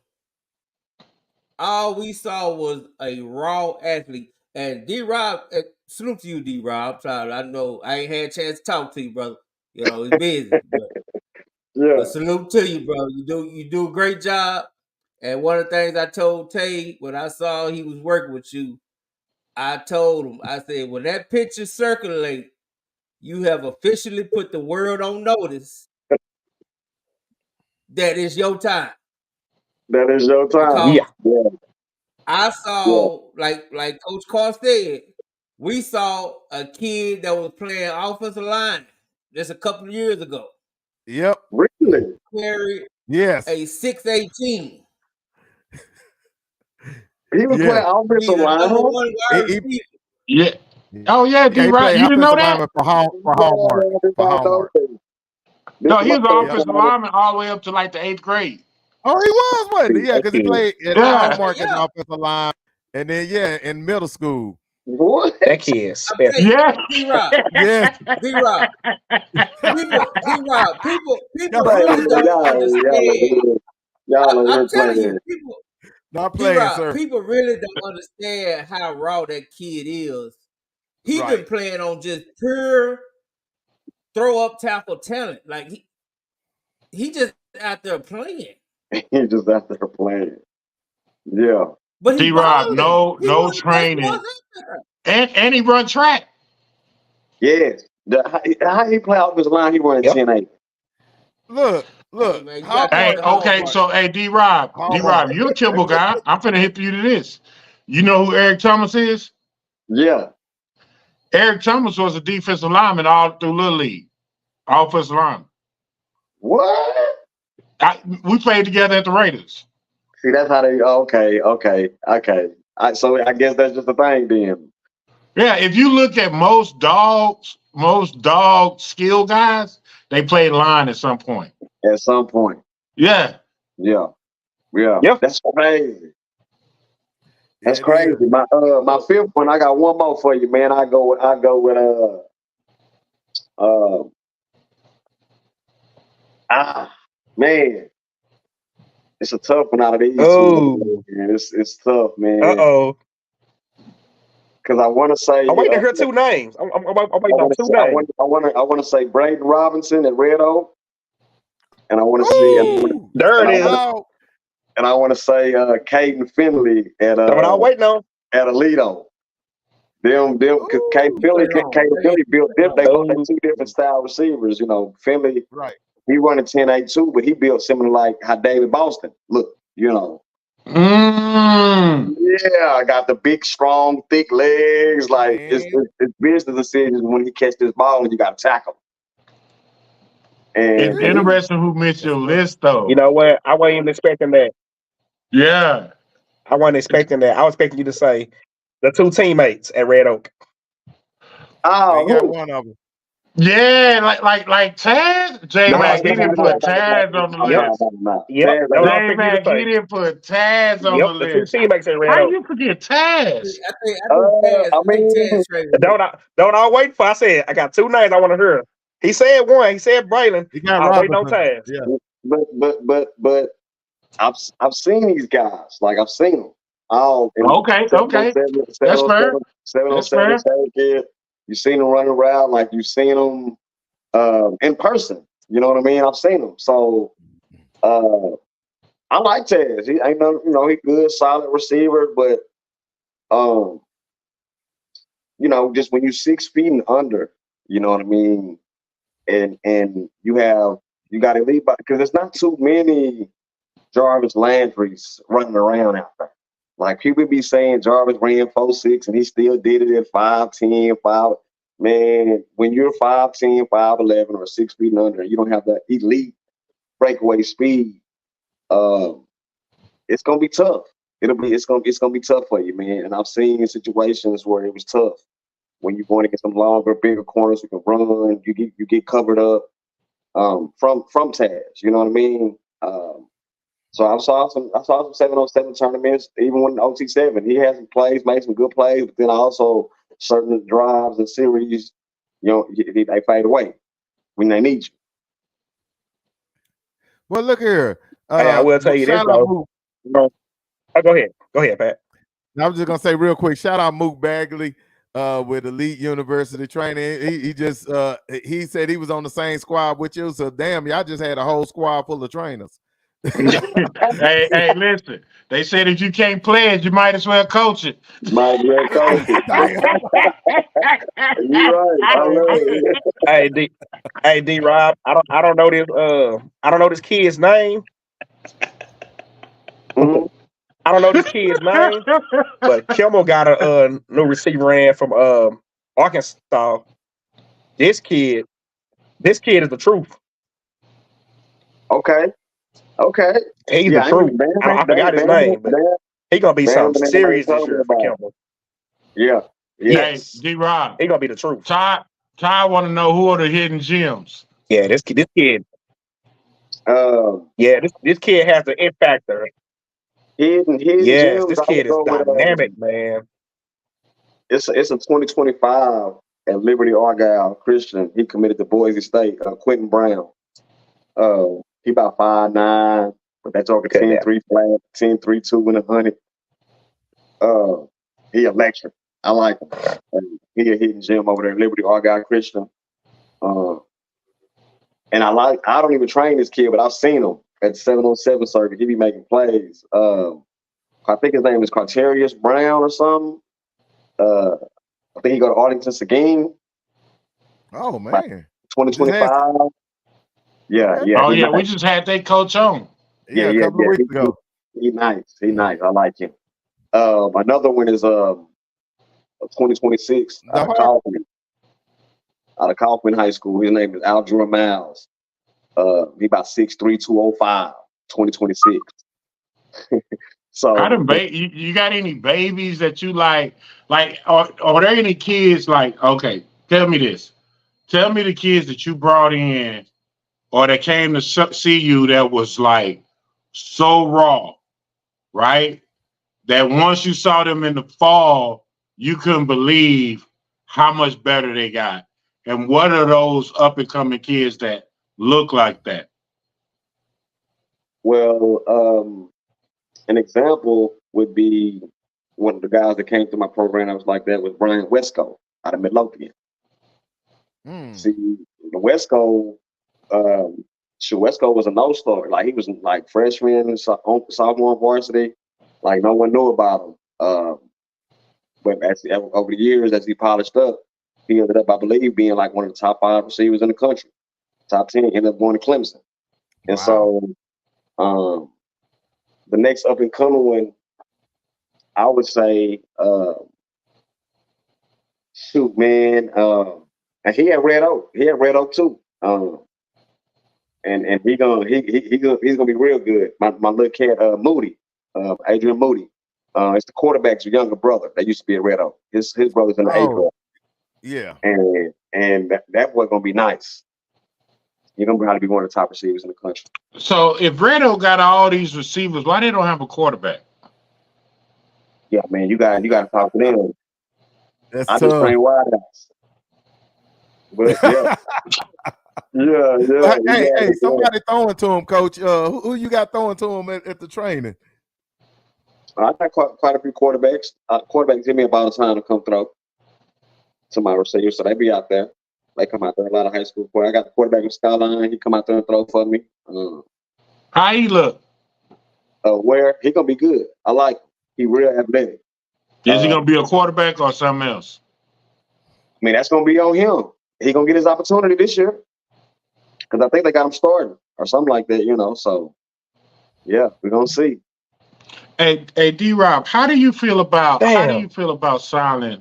all we saw was a raw athlete. And D-Rob, salute to you, D-Rob. I know I ain't had a chance to talk to you, brother. You know, it's busy. But salute to you, bro. You do a great job. And one of the things I told Tay when I saw he was working with you, I told him, I said, when that picture circulate, you have officially put the world on notice that it's your time. That is your time. Because I saw, like Coach Carr said, we saw a kid that was playing offensive line just a couple of years ago. Yep. Really? Carried yes. A 6'18". He was playing offensive line. Yeah. Oh yeah, D-Rob. You didn't know that? For Hallmark. No, he was an offensive lineman all the way up to like the 8th grade. Oh, he was, wasn't he? Yeah, because he played at Hallmark as an offensive line, and then in middle school. What? That kid. Yeah. D-Rob. Yeah. D-Rob. People really don't understand. I'm telling you, people. Not playing, sir. People really don't understand how raw that kid is. He's been playing on just pure throw up tackle talent. Like he just out there playing. He's just out there playing. Yeah. But D-Rob, no training. And he run track. Yes. How he play offensive line, he running 10-8. Look. Hey, D-Rob, you're a Kimball guy. I'm finna hit you to this. You know who Eric Thomas is? Yeah. Eric Thomas was a defensive lineman all through Little League. Offensive lineman. What? We played together at the Raiders. See, that's how they. Okay. So I guess that's just the thing then. Yeah, if you look at most dog skill guys, they played line at some point. At some point. Yeah. Yeah. That's crazy. That's It crazy. is. My fifth one, I got one more for you, man. I go with man. It's a tough one out of these two. Man. It's tough, man. Because I want to say. I'm waiting to hear two names. I'm waiting on two names. I want to say Braden Robinson at Red Oak, and I want to see. There it is. And I want to say Caden Finley at That's what I'm waiting on. At Alito. Them, because Caden Finley built them. They both had two different style receivers. You know, Finley, right? He running 10-8-2, but he built similar like how David Boston look. You know. Yeah, I got the big, strong, thick legs. Like it's business decisions when he catch this ball and you got to tackle. And it's interesting who missed your list, though. You know what? I wasn't even expecting that. Yeah, I wasn't expecting that. I was expecting you to say the two teammates at Red Oak. Oh, got one of them. Yeah, like Taz. J-Mac, he didn't put Taz on the list. Yep. J-Mac, he didn't put Taz on the list. The two teammates at Red How Oak. you forget Taz? I think Taz. Don't all wait for. I said I got two names I want to hear. He said one. He said Braylon. I'm waiting on Taz. Yeah. But I've seen these guys. Like I've seen them. Okay. That's fair. 707 kid. You seen them running around like you seen them in person. You know what I mean? I've seen them. So I like Taz. He ain't no, he good, solid receiver, but just when you 6 feet and under, you know what I mean, and you got to leave because there's not too many Jarvis Landrys running around out there. Like people be saying Jarvis ran 4.6 and he still did it at 5'10", 5. Man, when you're 5'10", 5'11", or 6 feet and under, you don't have that elite breakaway speed. It's gonna be tough. It's gonna be tough for you, man. And I've seen situations where it was tough when you're going to get some longer, bigger corners who can run. You get covered up from Taz. You know what I mean? So I saw some 7-on-7 tournaments, even when OT7. He had some plays, made some good plays, but then also certain drives and series, they fade away when they need you. Well, look here. Hey, I will tell you this, though. Go ahead, Pat. I was just gonna say real quick. Shout out Mook Bagley with Elite University Training. He just he said he was on the same squad with you. So damn, y'all just had a whole squad full of trainers. hey, listen. They said if you can't play it, you might as well coach it. Might as well coach it. You're right. Hey, D Rob. I don't know this. I don't know this kid's name. I don't know this kid's name, but Kimmel got a new receiver in from Arkansas. This kid is the truth. Okay. He's the truth. I forgot his name, but he's gonna be something serious this year for Kimmel. Yeah. Yes. Hey, D-Rob. He's gonna be the truth. Ty want to know who are the hidden gems. Yeah, this kid. This kid has the it factor. Hidden yes, gems, this kid is dynamic, man. It's a 2025 at Liberty Argyle Christian. He committed to Boise State. Quentin Brown. He about 5'9", but that's over 10-3 flat, 10-3-2 in 100. He electric. I like him. He a hidden gem over there at Liberty Argyle Christian. And I don't even train this kid, but I've seen him at the 7-on-7 circuit. He be making plays. I think his name is Carterius Brown or something. I think he go to Arlington Seguin. Oh man, 2025. Yeah. Oh yeah, we just had that coach on. Yeah, a couple of weeks ago. He nice. I like him. Another one is 2026 out of Kaufman High School. His name is Aldra Miles. He about 6'3", 205, 2026. So you got any babies that you like are there any kids like, okay, tell me this. Tell me the kids that you brought in or that came to see you that was like so raw, right? That once you saw them in the fall, you couldn't believe how much better they got. And what are those up and coming kids that look like that? Well, an example would be one of the guys that came through my program that was like that was Brian Wesco out of Midlothian. See, the Wesco, Wesco was a no-starter. Like he was like freshman, sophomore varsity. Like no one knew about him. But over the years, as he polished up, he ended up, I believe, being like one of the top 5 receivers in the country. Top 10, ended up going to Clemson. And so the next up and coming one, I would say, shoot, man. And he had Red Oak. He had Red Oak too. And he's gonna be real good. My little cat, Moody, Adrian Moody. It's the quarterback's younger brother that used to be at Red Oak. His brother's in the 8th grade. Yeah. And that boy gonna be nice. You're gonna probably be one of the top receivers in the country. So if Red Oak got all these receivers, why they don't have a quarterback? Yeah, man, you got to talk to them. That's I tough. just train wide outs. But yeah. Hey, somebody throwing to him, Coach. Who you got throwing to him at the training? I got quite a few quarterbacks. Quarterbacks give me about a time to come throw to my receivers, so they be out there. They come out there. A lot of high school players. I got the quarterback in Skyline. He come out there and throw for me. How he look? Where he gonna be good. I like him. He real athletic. Is he gonna be a quarterback or something else? I mean, that's gonna be on him. He gonna get his opportunity this year because I think they got him starting or something like that. So yeah, we're gonna see. Hey, D-Rob, how do you feel about signing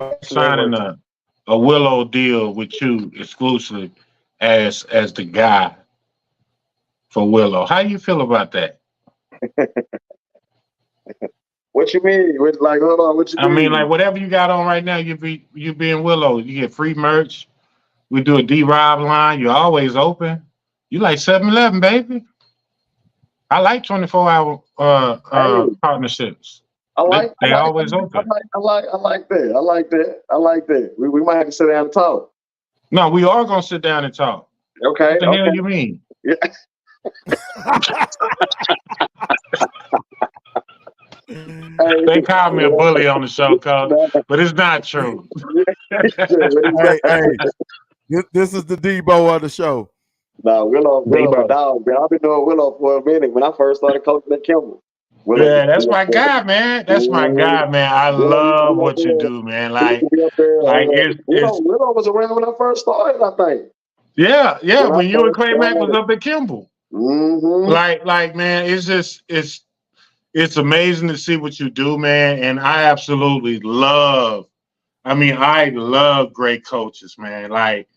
a Willow deal with you exclusively as the guy for Willow? How do you feel about that? What you mean? Hold on. What you mean? I mean, like whatever you got on right now, you be in Willow. You get free merch. We do a D-Rob line. You're always open. You like 7-Eleven, baby. I like 24-hour partnerships. They always open. I like that. We might have to sit down and talk. No, we are gonna sit down and talk. Okay. What the hell you mean? Yeah. They call me a bully on the show, Coach, but it's not true. hey, this is the Debo of the show. No, Willow, dog, man. I've been doing Willow for a minute. When I first started coaching at Kimball. Yeah, that's my guy, man. That's my guy, man. I love what you do, man. Willow was around when I first started, I think. Yeah. When you and Clay Mack was up at Kimball. Mm-hmm. Like, man, it's amazing to see what you do, man. And I absolutely love great coaches, man. Like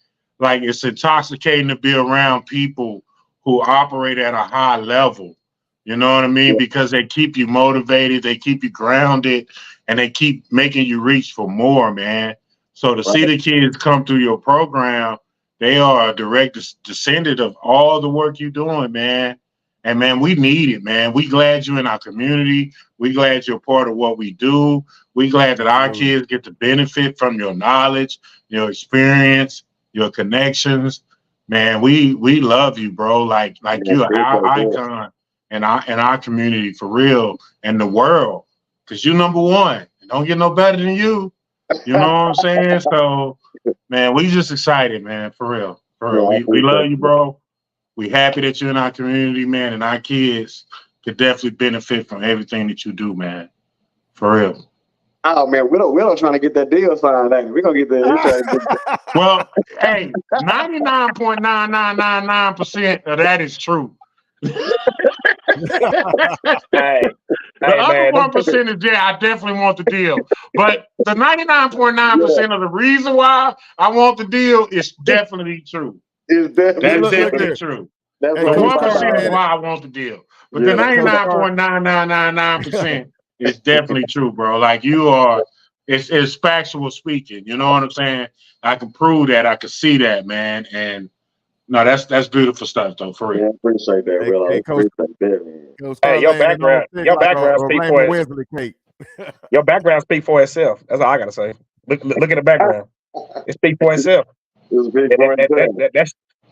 it's intoxicating to be around people who operate at a high level. You know what I mean? Because they keep you motivated, they keep you grounded, and they keep making you reach for more, man. So to see the kids come through your program, they are a direct descendant of all the work you're doing, man. And, man, we need it, man. We glad you're in our community. We glad you're part of what we do. We glad that our kids get to benefit from your knowledge, your experience, your connections. Man, we love you, bro. Like you're our icon in our community for real and the world. Because you're number one. It don't get no better than you. You know what I'm saying? So, man, we just excited, man, for real. For real. We love you, bro. We happy that you're in our community, man, and our kids could definitely benefit from everything that you do, man. For real. Oh, man, we don't trying to get that deal signed. We're going to get that. Well, hey, 99.9999% of that is true. The other 1% is, I definitely want the deal. But the 99.9% of the reason why I want the deal is definitely true. That's definitely true. The 1% is why I want the deal. But the 99.9999% is definitely true, bro. Like you are, it's factual speaking. You know what I'm saying? I can prove that. I can see that, man. And No, that's beautiful stuff though, for real. Yeah, appreciate that, Hey, Will. I hey, Coach, appreciate that, man. Coach Hey, start laying it on thick your like background a speak Raymond for it. Wesley cake. Your background speak for itself. That's all I gotta say. Look at the background. It speaks for itself. It's big for himself.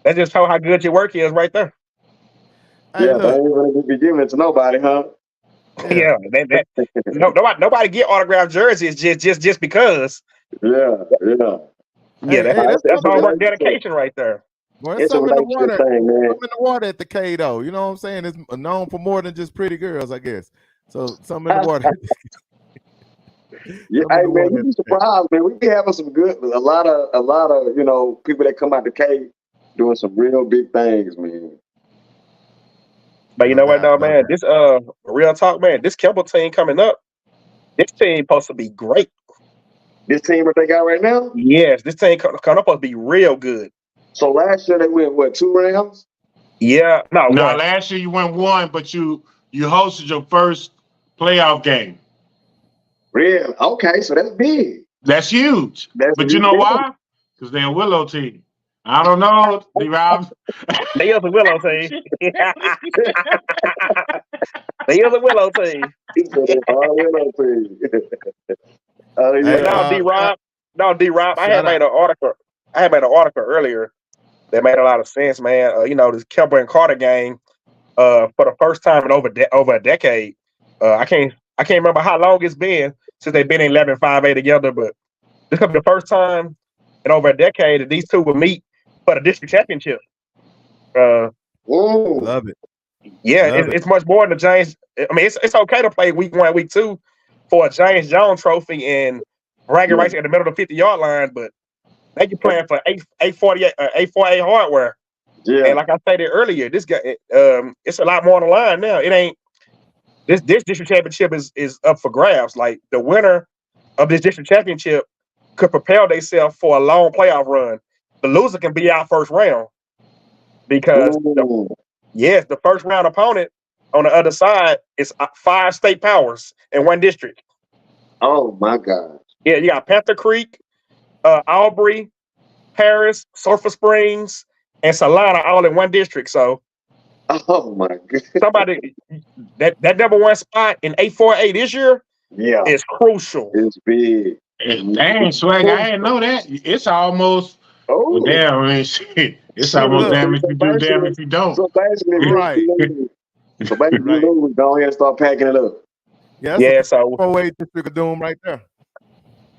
That just show how good your work is right there. Hey, Yeah, they look, ain't gonna be giving it to nobody, huh? Yeah, nobody get autographed jerseys just because. Yeah. Yeah, hey, that's that's hard work relationship. dedication right there. well, it's It's a something in the relationship water. thing, man. Something in the water at the K though. You know what I'm saying? It's known for more than just pretty girls, I guess. So something in the water. Yeah, Something hey in the man, water you'd at be the K. surprised, man. We be having some good, a lot of people that come out the cave doing some real big things, man. But you No know what, doubt, though, no man? doubt. This real talk, man. This Kimball team coming up. This team supposed to be great. This team that they got right now. Yes, this team coming up supposed to be real good. So last year they went what, 2 rounds? Yeah, no, Now, one. last year you went 1, but you hosted your first playoff game. Really? Okay, so that's big. That's huge. That's But a you huge know deal. why? Because they're a Willow team. I don't know, D-Rob. They is a Willow team. They is a Willow team. He said they are Willow team. Oh Hey, But yeah. D-Rob, I had shout out. made an article earlier that made a lot of sense, man. This Kemper and Carter game, for the first time in over a decade. I can't remember how long it's been since they've been in 11-5A together, but this could be the first time in over a decade that these two will meet for the district championship. Love it. Yeah, Love it. it's much more than the James. I mean, it's okay to play week 1, week 2 for a James Jones trophy and bragging rights at the middle of the 50-yard line, but now you're playing for 848 hardware. Yeah. And like I stated earlier, this guy, it's a lot more on the line now. It ain't this district championship is up for grabs. Like the winner of this district championship could propel themselves for a long playoff run. The loser can be out first round because the first round opponent on the other side is 5 state powers in 1 district. Oh my God. Yeah, you got Panther Creek, Aubrey, Paris, Sulphur Springs, and Salina all in 1 district. So, oh my God, somebody that number 1 spot in 848 this year, is crucial. It's big. Dang, swag! I didn't know that. It's almost. Oh, well, damn! I mean, shit. It's almost damn if you do, damn if you don't. So basically, Right. So basically, Right. lose, go ahead and start packing it up. Yeah, So 4-8 district of doom right there.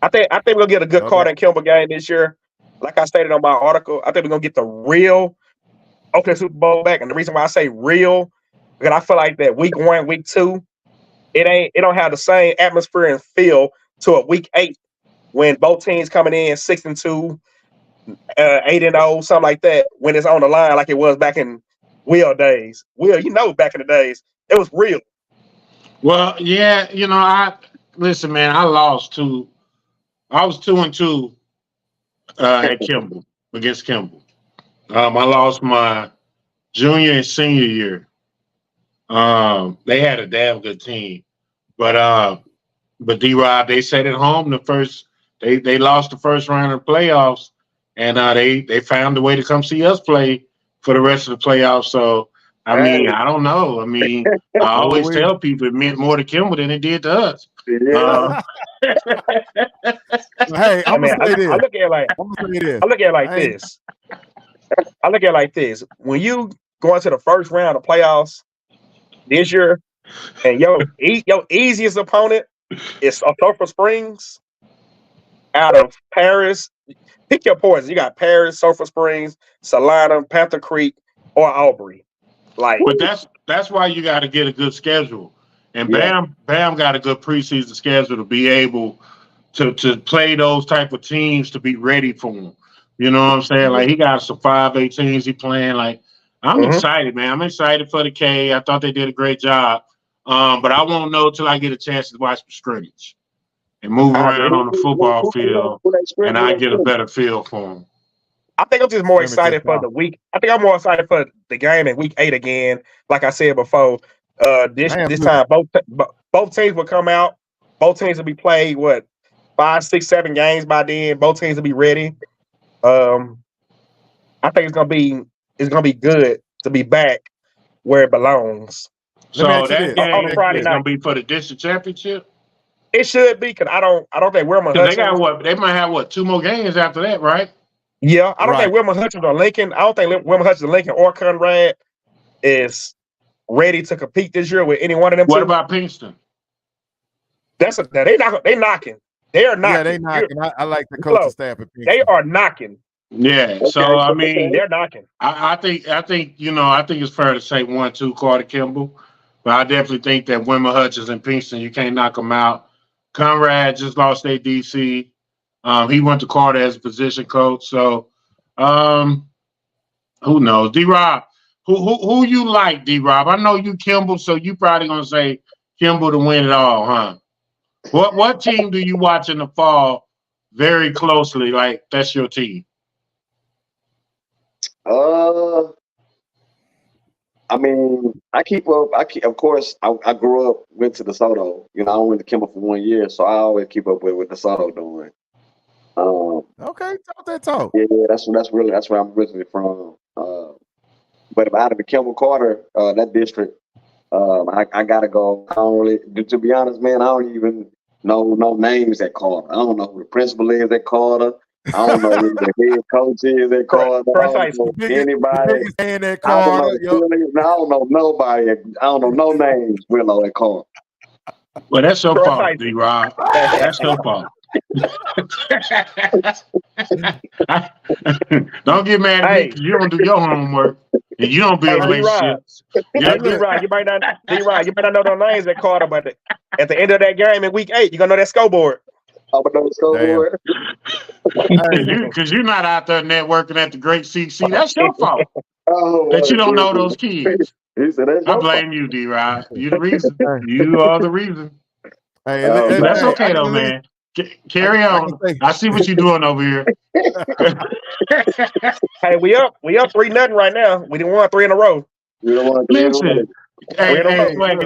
I think we'll get a good Okay. Carter and Kimball game this year. Like I stated on my article, I think we're gonna get the real Oakland Super Bowl back. And the reason why I say real, because I feel like that week 1, week 2, it don't have the same atmosphere and feel to a week 8 when both teams coming in 6-2, 8-0, something like that, when it's on the line like it was back in Will days. Will, back in the days, it was real. Well, yeah, listen, man. I lost 2. I was 2-2 at Kimball against Kimball. I lost my junior and senior year. They had a damn good team, but D-Rob, they sat at home they lost the first round of the playoffs, and they found a way to come see us play for the rest of the playoffs. So I mean, I don't know. I mean, I always tell people it meant more to Kimball than it did to us. Yeah. Hey, I'm gonna say this. I look at it like this. I look at it like this. When you go into the first round of playoffs this year, and your easiest opponent is Sulphur Springs out of Paris. Pick your poison. You got Paris, Sulphur Springs, Salina, Panther Creek, or Aubrey. But that's why you got to get a good schedule. And Bam got a good preseason schedule to be able to play those type of teams to be ready for them. You know what I'm saying? Like he got some 5A teams he playing. Like I'm excited, man. I'm excited for the K. I thought they did a great job. But I won't know till I get a chance to watch the scrimmage and move around on the football field, and I get a better feel for them. I think I'm just more excited for the week. I think I'm more excited for the game in week 8 again. Like I said before, this time both teams will come out. Both teams will be played 5, 6, 7 games by then. Both teams will be ready. I think it's is gonna be good to be back where it belongs. So that game on a Friday is night. gonna be for the district championship. It should be because I don't think Wilma Because Hutchins. they got what? They might have what? 2 more games after that, right? Yeah, I don't think Wilma Hutchins or Lincoln. I don't think Wilma Hutchins, Lincoln, or Conrad is ready to compete this year with any one of them. What about Pinkston? They knocking. They are knocking. Yeah, they knocking. I like the coaching staff at Pinkston. They are knocking. Yeah. So I mean, they're knocking. I think I think it's fair to say 1-2 Carter Kimball, but I definitely think that Wilma Hutchins and Pinkston, you can't knock them out. Conrad just lost their DC. He went to Carter as a position coach. So who knows? D-Rob, who you like, D-Rob? I know you Kimball, so you probably gonna say Kimball to win it all, huh? What team do you watch in the fall very closely? Like that's your team. I mean, of course, I grew up, went to DeSoto. You know, I went to Kimball for 1 year, so I always keep up with what DeSoto doing. Okay, talk that talk. Yeah, that's where I'm originally from. But if I had to be Kimball Carter, that district, I gotta go. I don't really, to be honest, man, I don't even know no names at Carter. I don't know who the principal is at Carter. I don't know who the head coach is at Carter. I don't know anybody. I don't know nobody. I don't know no names. Willow at Carter. Well, that's your fault, D-Rob. That's your fault. Don't get mad at me because you don't do your homework and you don't build relationships. D-Rod, you might not know their names at Carter, but at the end of that game in week 8, you're gonna know that scoreboard. I'm gonna know the scoreboard. Because you're not out there networking at the great CC. That's your fault. That you don't know those kids. I blame you, D-Rod. You're the reason. You are the reason. Hey, that's okay though, man. Carry on. I see what you're doing over here. Hey, we up 3-0 right now. We done won 3 in a row. Listen,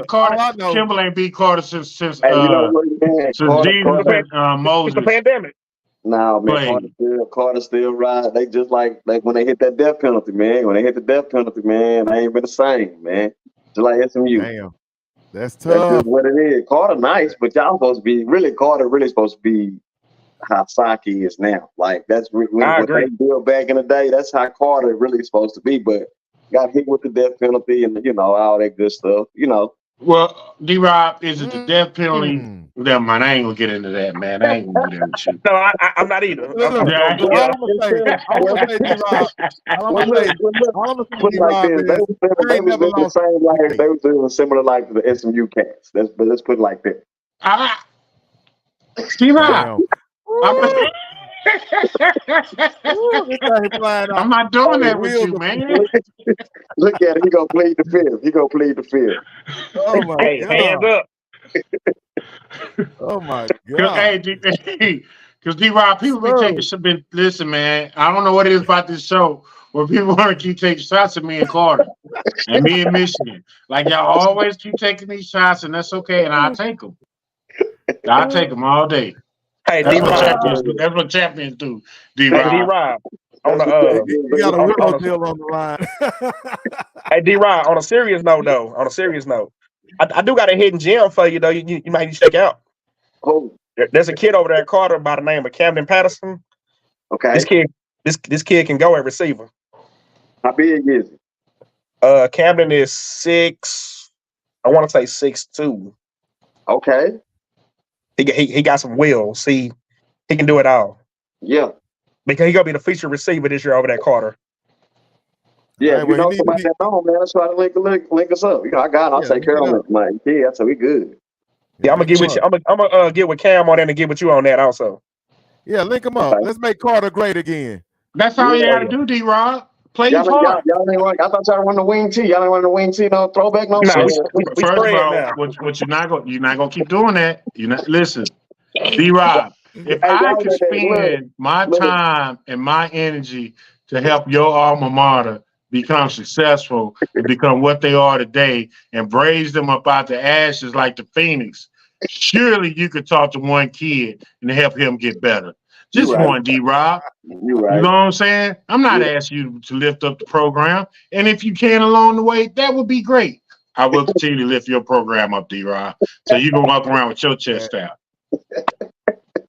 Carter, Kimball ain't beat Carter since Jesus and Moses. The pandemic. No, man, Carter still ride. They just like when they hit that death penalty, man. When they hit the death penalty, man, they ain't been the same, man. Just like SMU. Damn. That's tough. That's just what it is. Carter nice, but y'all supposed to be Carter really supposed to be how Saki is now. Like that's when they built back in the day. That's how Carter really is supposed to be. But got hit with the death penalty and all that good stuff. Well, D-Rob, is it the death penalty? Never mind, I ain't gonna get into that, man. I ain't gonna do that with you. No, I'm not either. I'm gonna say, D-Rob. They was doing similar like to the SMU Cats. Let's put it like that. D-Rob. I'm not doing that with you, man. Look at him. He gonna plead the fifth. Oh my God. Hands up. Oh my God. Because D-Rob, people be taking some. Listen, man, I don't know what it is about this show where people want to keep taking shots at me and Carter and me in Michigan. Like y'all always keep taking these shots, and that's okay, and I'll take them. I'll take them all day. Hey, that's what champions do. D-Rob. Hey, D-Rob. You got a Willow deal on the line. Hey, D-Rob, on a serious note, I do got a hidden gem for you, though. You might need to check out. Oh. There's a kid over there at Carter by the name of Camden Patterson. Okay. This kid can go at receiver. How big is he? Camden is 6. I want to say 6'2". Okay. He got some wheels. See, he can do it all. Yeah. Because he gonna be the featured receiver this year over at Carter. Yeah, right, you know somebody that know, man. That's why to link us up. I got it. I'll take care of my kid. So we good. Yeah, I'm gonna get with you. I'm gonna get with Cam on that and get with you on that also. Yeah, link him up. Okay. Let's make Carter great again. That's all you gotta do, D-Rod. Play his part. Y'all ain't I thought y'all run the wing tee. Y'all ain't run the wing tee. No throwback. No. First of all, what you're not gonna keep doing that. Listen, D-Rod. If I could spend my time and my energy to help your alma mater become successful and become what they are today and raise them up out the ashes like the Phoenix, surely you could talk to one kid and help him get better. Just right. one, D-Rob. You You right. know what I'm saying? I'm not Yeah. asking you to lift up the program. And if you can along the way, that would be great. I will continue to lift your program up, D-Rob. So you can walk around with your chest out.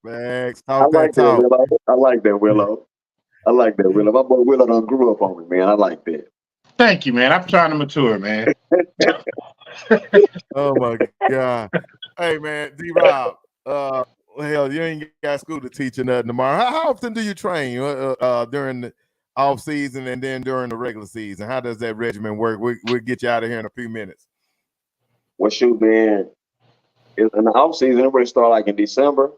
Max, I talk like that that, talk. Willow. I like that, Willow. I like that, Willow. My boy Willow done grew up on me, man. I like that. Thank you, man. I'm trying to mature, man. Oh my God. Hey man, D-Rob. Hell, you ain't got school to teach you nothing tomorrow. How often do you train during the off season and then during the regular season? How does that regimen work? We'll get you out of here in a few minutes. Well, shoot, man. In the off season, it really start like in December.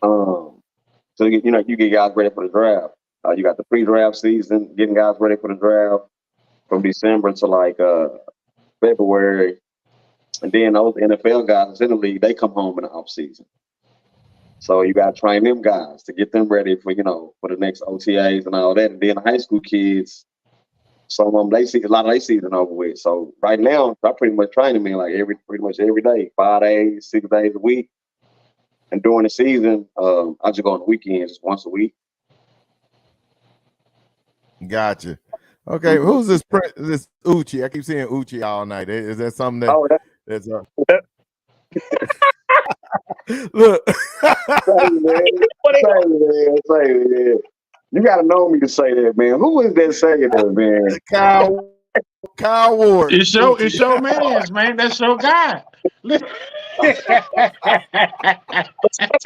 So you get guys ready for the draft. You got the pre-draft season, getting guys ready for the draft from December to like February, and then those NFL guys that's in the league, they come home in the off season. So you got to train them guys to get them ready for for the next OTAs and all that. And then the high school kids, some of them they see a lot of their season over with. So right now, I pretty much train them like pretty much every day, 5 days, 6 days a week. And during the season, I just go on the weekends just once a week. Gotcha. Okay, who's this Uchi? I keep saying Uchi all night. Is that something that? Oh, that's look. Say, man. You gotta know me to say that, man. Who is that saying that, man? Kyle Ward. It's your man's, man. That's your guy. That's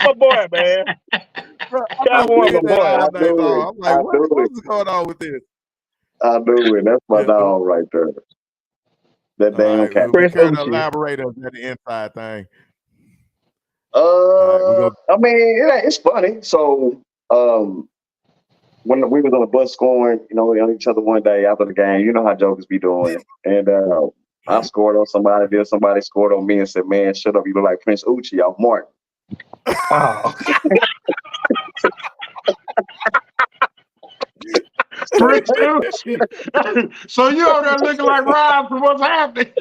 my boy, man. Bro, Kyle Ward, my boy. I'm like, what's going on with this? I do it. That's my dog right there. That damn cat. We'll care to elaborate on that inside thing. I mean, it's funny. So, when we was on the bus scoring, on each other one day after the game, you know how jokers be doing. And I scored on somebody, then somebody scored on me and said, "Man, shut up! You look like Prince Uchi off Martin." Oh. Prince Uchi. So you over there looking like Rob from what's happening?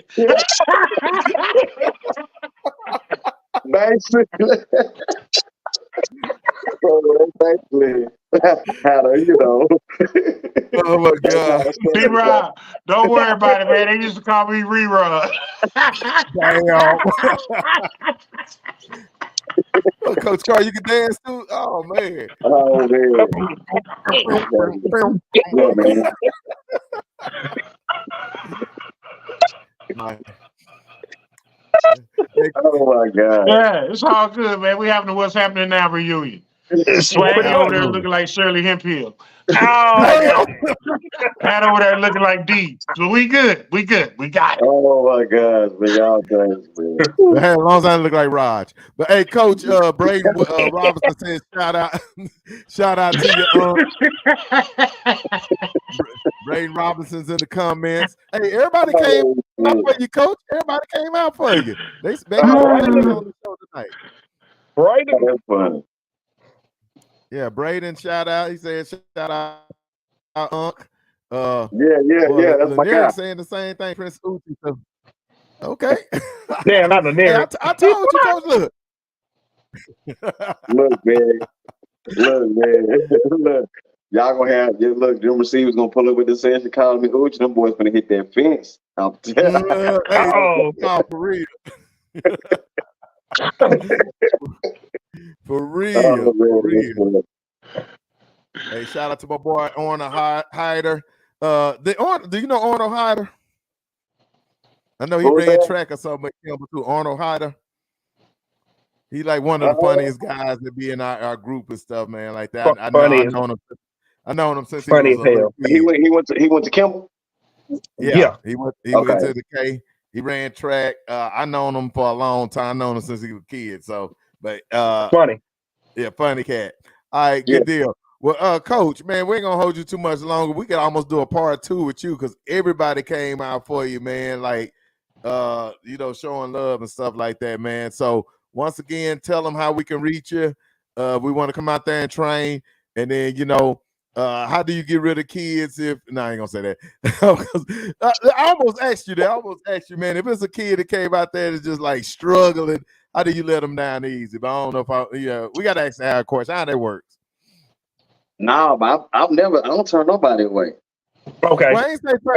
Basically. Basically, how to, Oh my God. D-Rob, don't worry about it, man. They used to call me Rerun. Damn. Oh, Coach Carr, you can dance too? Oh man. Oh man. Yeah, man. Oh my God. Yeah, it's all good, man. We having a What's Happening Now reunion. Swaggy over there looking like Shirley Hemphill. Oh, Pat over there looking like D. So we good. We good. We got it. Oh my gosh, man. Y'all thanks, man. As long as I look like Raj. But hey, Coach Braden Robinson says shout out to you. Braden Robinson's in the comments. Hey, everybody came out for you, Coach. Everybody came out for you. They on the show tonight. Braden. That's funny. Yeah, Braden, shout out. He said shout out Unc. Yeah. That's my guy. Saying the same thing, Prince Uchi. So. Okay. Yeah, not the nigga. Hey, I told you, Coach. Look. Look, man. Look. Y'all gonna have them receivers gonna pull up with the session calling me Uchi. Them boys gonna hit that fence. I'm telling you. Oh, for real. For real. Hey, shout out to my boy Arnold Hyder. Do you know Arnold Hyder? I know he ran track or something, but Arnold Hyder. He like one of the funniest guys that be in our group and stuff, man. Like that. I know him since he was a little kid. He went to Kimball. Yeah. He went to the K. He ran track. I known him for a long time. I known him since he was a kid. So, but funny. Yeah, funny cat. All right, good deal. Well, Coach, man, we ain't gonna hold you too much longer. We could almost do a part 2 with you because everybody came out for you, man. Like, showing love and stuff like that, man. So once again, tell them how we can reach you. We want to come out there and train, and then how do you get rid of kids if no, I ain't gonna say that. 'Cause, I almost asked you that. I almost asked you, man, if it's a kid that came out there that's just like struggling, how do you let them down easy? But I don't know if we gotta ask the hard question, how that works. No, but I don't turn nobody away. Okay. Well, I ain't say no.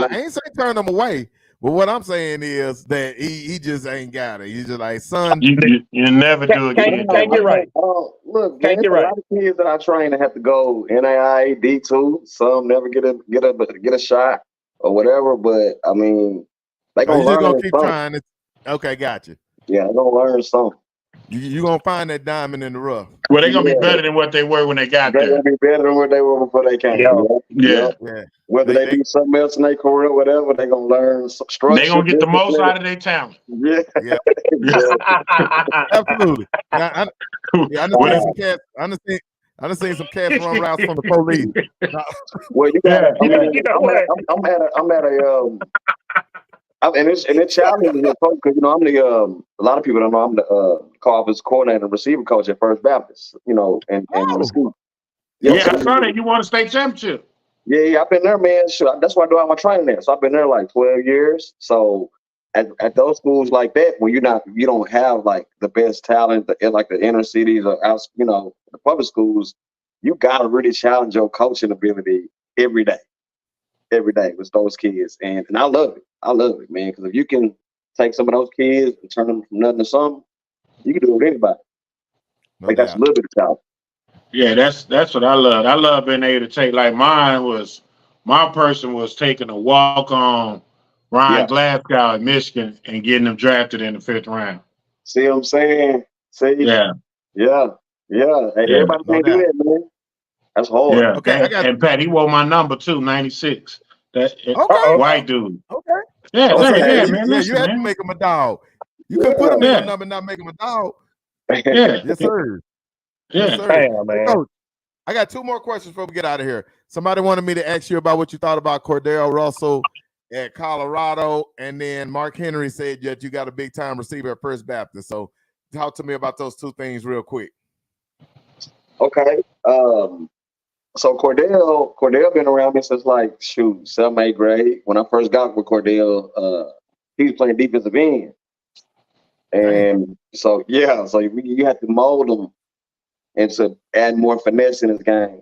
I ain't say turn them away. But what I'm saying is that he just ain't got it. He's just like, son. You never do it again. Can't get right. Look, Can't man, get a right. lot of kids that I train that have to go NAIA D2. Some never get a shot or whatever. But I mean, they Oh, gonna you just learn gonna keep something. trying it. Okay, gotcha. Yeah, they gonna learn something. You gonna find that diamond in the rough. Well, they're gonna be better than what they were when they got They're there. gonna be better than what they were before they came. Yeah. Yeah. Yeah. Whether they do something else in their career, whatever, they gonna learn some structure. They're gonna get the most discipline. out of their talent. Yeah. Yeah. Exactly. Absolutely. I done seen some cats. I done seen some cats run routes from the police. Well, you got. You know what? I'm at a and it's challenging because I'm the a lot of people don't know I'm the call-offense coordinator and receiver coach at First Baptist. And Oh. Yeah, I saw that. You won a state championship. Yeah, I've been there, man. Sure, that's why I do all my training there. So I've been there like 12 years. So at those schools like that, when you don't have like the best talent in like the inner cities or out, the public schools, you gotta really challenge your coaching ability every day with those kids. And I love it, man. Because if you can take some of those kids and turn them from nothing to something, you can do it with anybody. No That's a doubt. little bit of talent. Yeah, that's what I love. I love being able to take like my person was taking a walk on Ryan Glasgow in Michigan and getting him drafted in the 5th round. See what I'm saying? See? Yeah. Yeah. Everybody No can't do doubt. that, man. That's hard. Yeah. Okay, And Pat, he wore my number too, 96. That Okay. white dude. Okay. Yeah, Okay. man. You Listen, had to man. make him a dog. You couldn't put him in your number and not make him a dog. Yeah. Yes, sir. Yeah. Yes, sir. Damn, man. Coach, I got 2 more questions before we get out of here. Somebody wanted me to ask you about what you thought about Cordell Russell at Colorado, and then Mark Henry said that you got a big time receiver at First Baptist. So talk to me about those 2 things real quick. Okay. So Cordell been around me since like 7th, 8th grade. When I first got with Cordell, he was playing defensive end. And so you have to mold him and to add more finesse in his game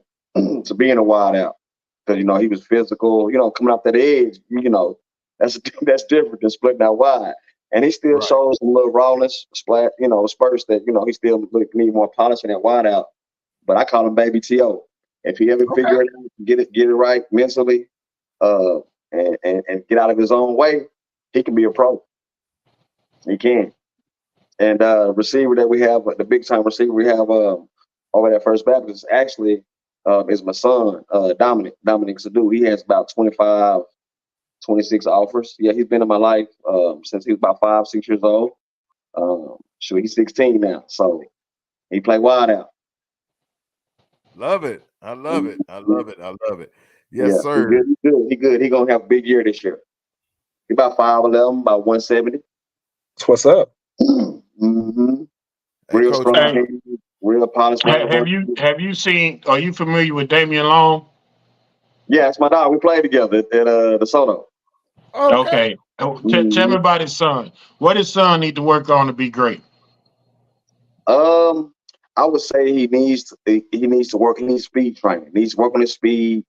to being a wide out. Because he was physical, coming off that edge, that's different than splitting out wide. And he still shows some little rawness, spurts that, he still need more polishing that wide out. But I call him Baby T.O. If he ever figure it out, get it right mentally, and get out of his own way, he can be a pro. He can. And receiver that we have, the big time receiver we have over at First Baptist actually is my son, Dominic Sadu. He has about 25, 26 offers. Yeah, he's been in my life since he was about 5, 6 years old. He's 16 now, so he play wide out. Love it. I love it. I love it. I love it. Yes, sir. He good. He gonna have a big year this year. He about 5'11", about 170. That's what's up. Mm-hmm. Real Coach, strong, real polished. Have you seen? Are you familiar with Damian Long? Yeah, it's my dog. We played together at the Soto. Okay. Tell me about his son. What his son need to work on to be great? I would say he needs to work. He needs speed training. He needs to work on his speed,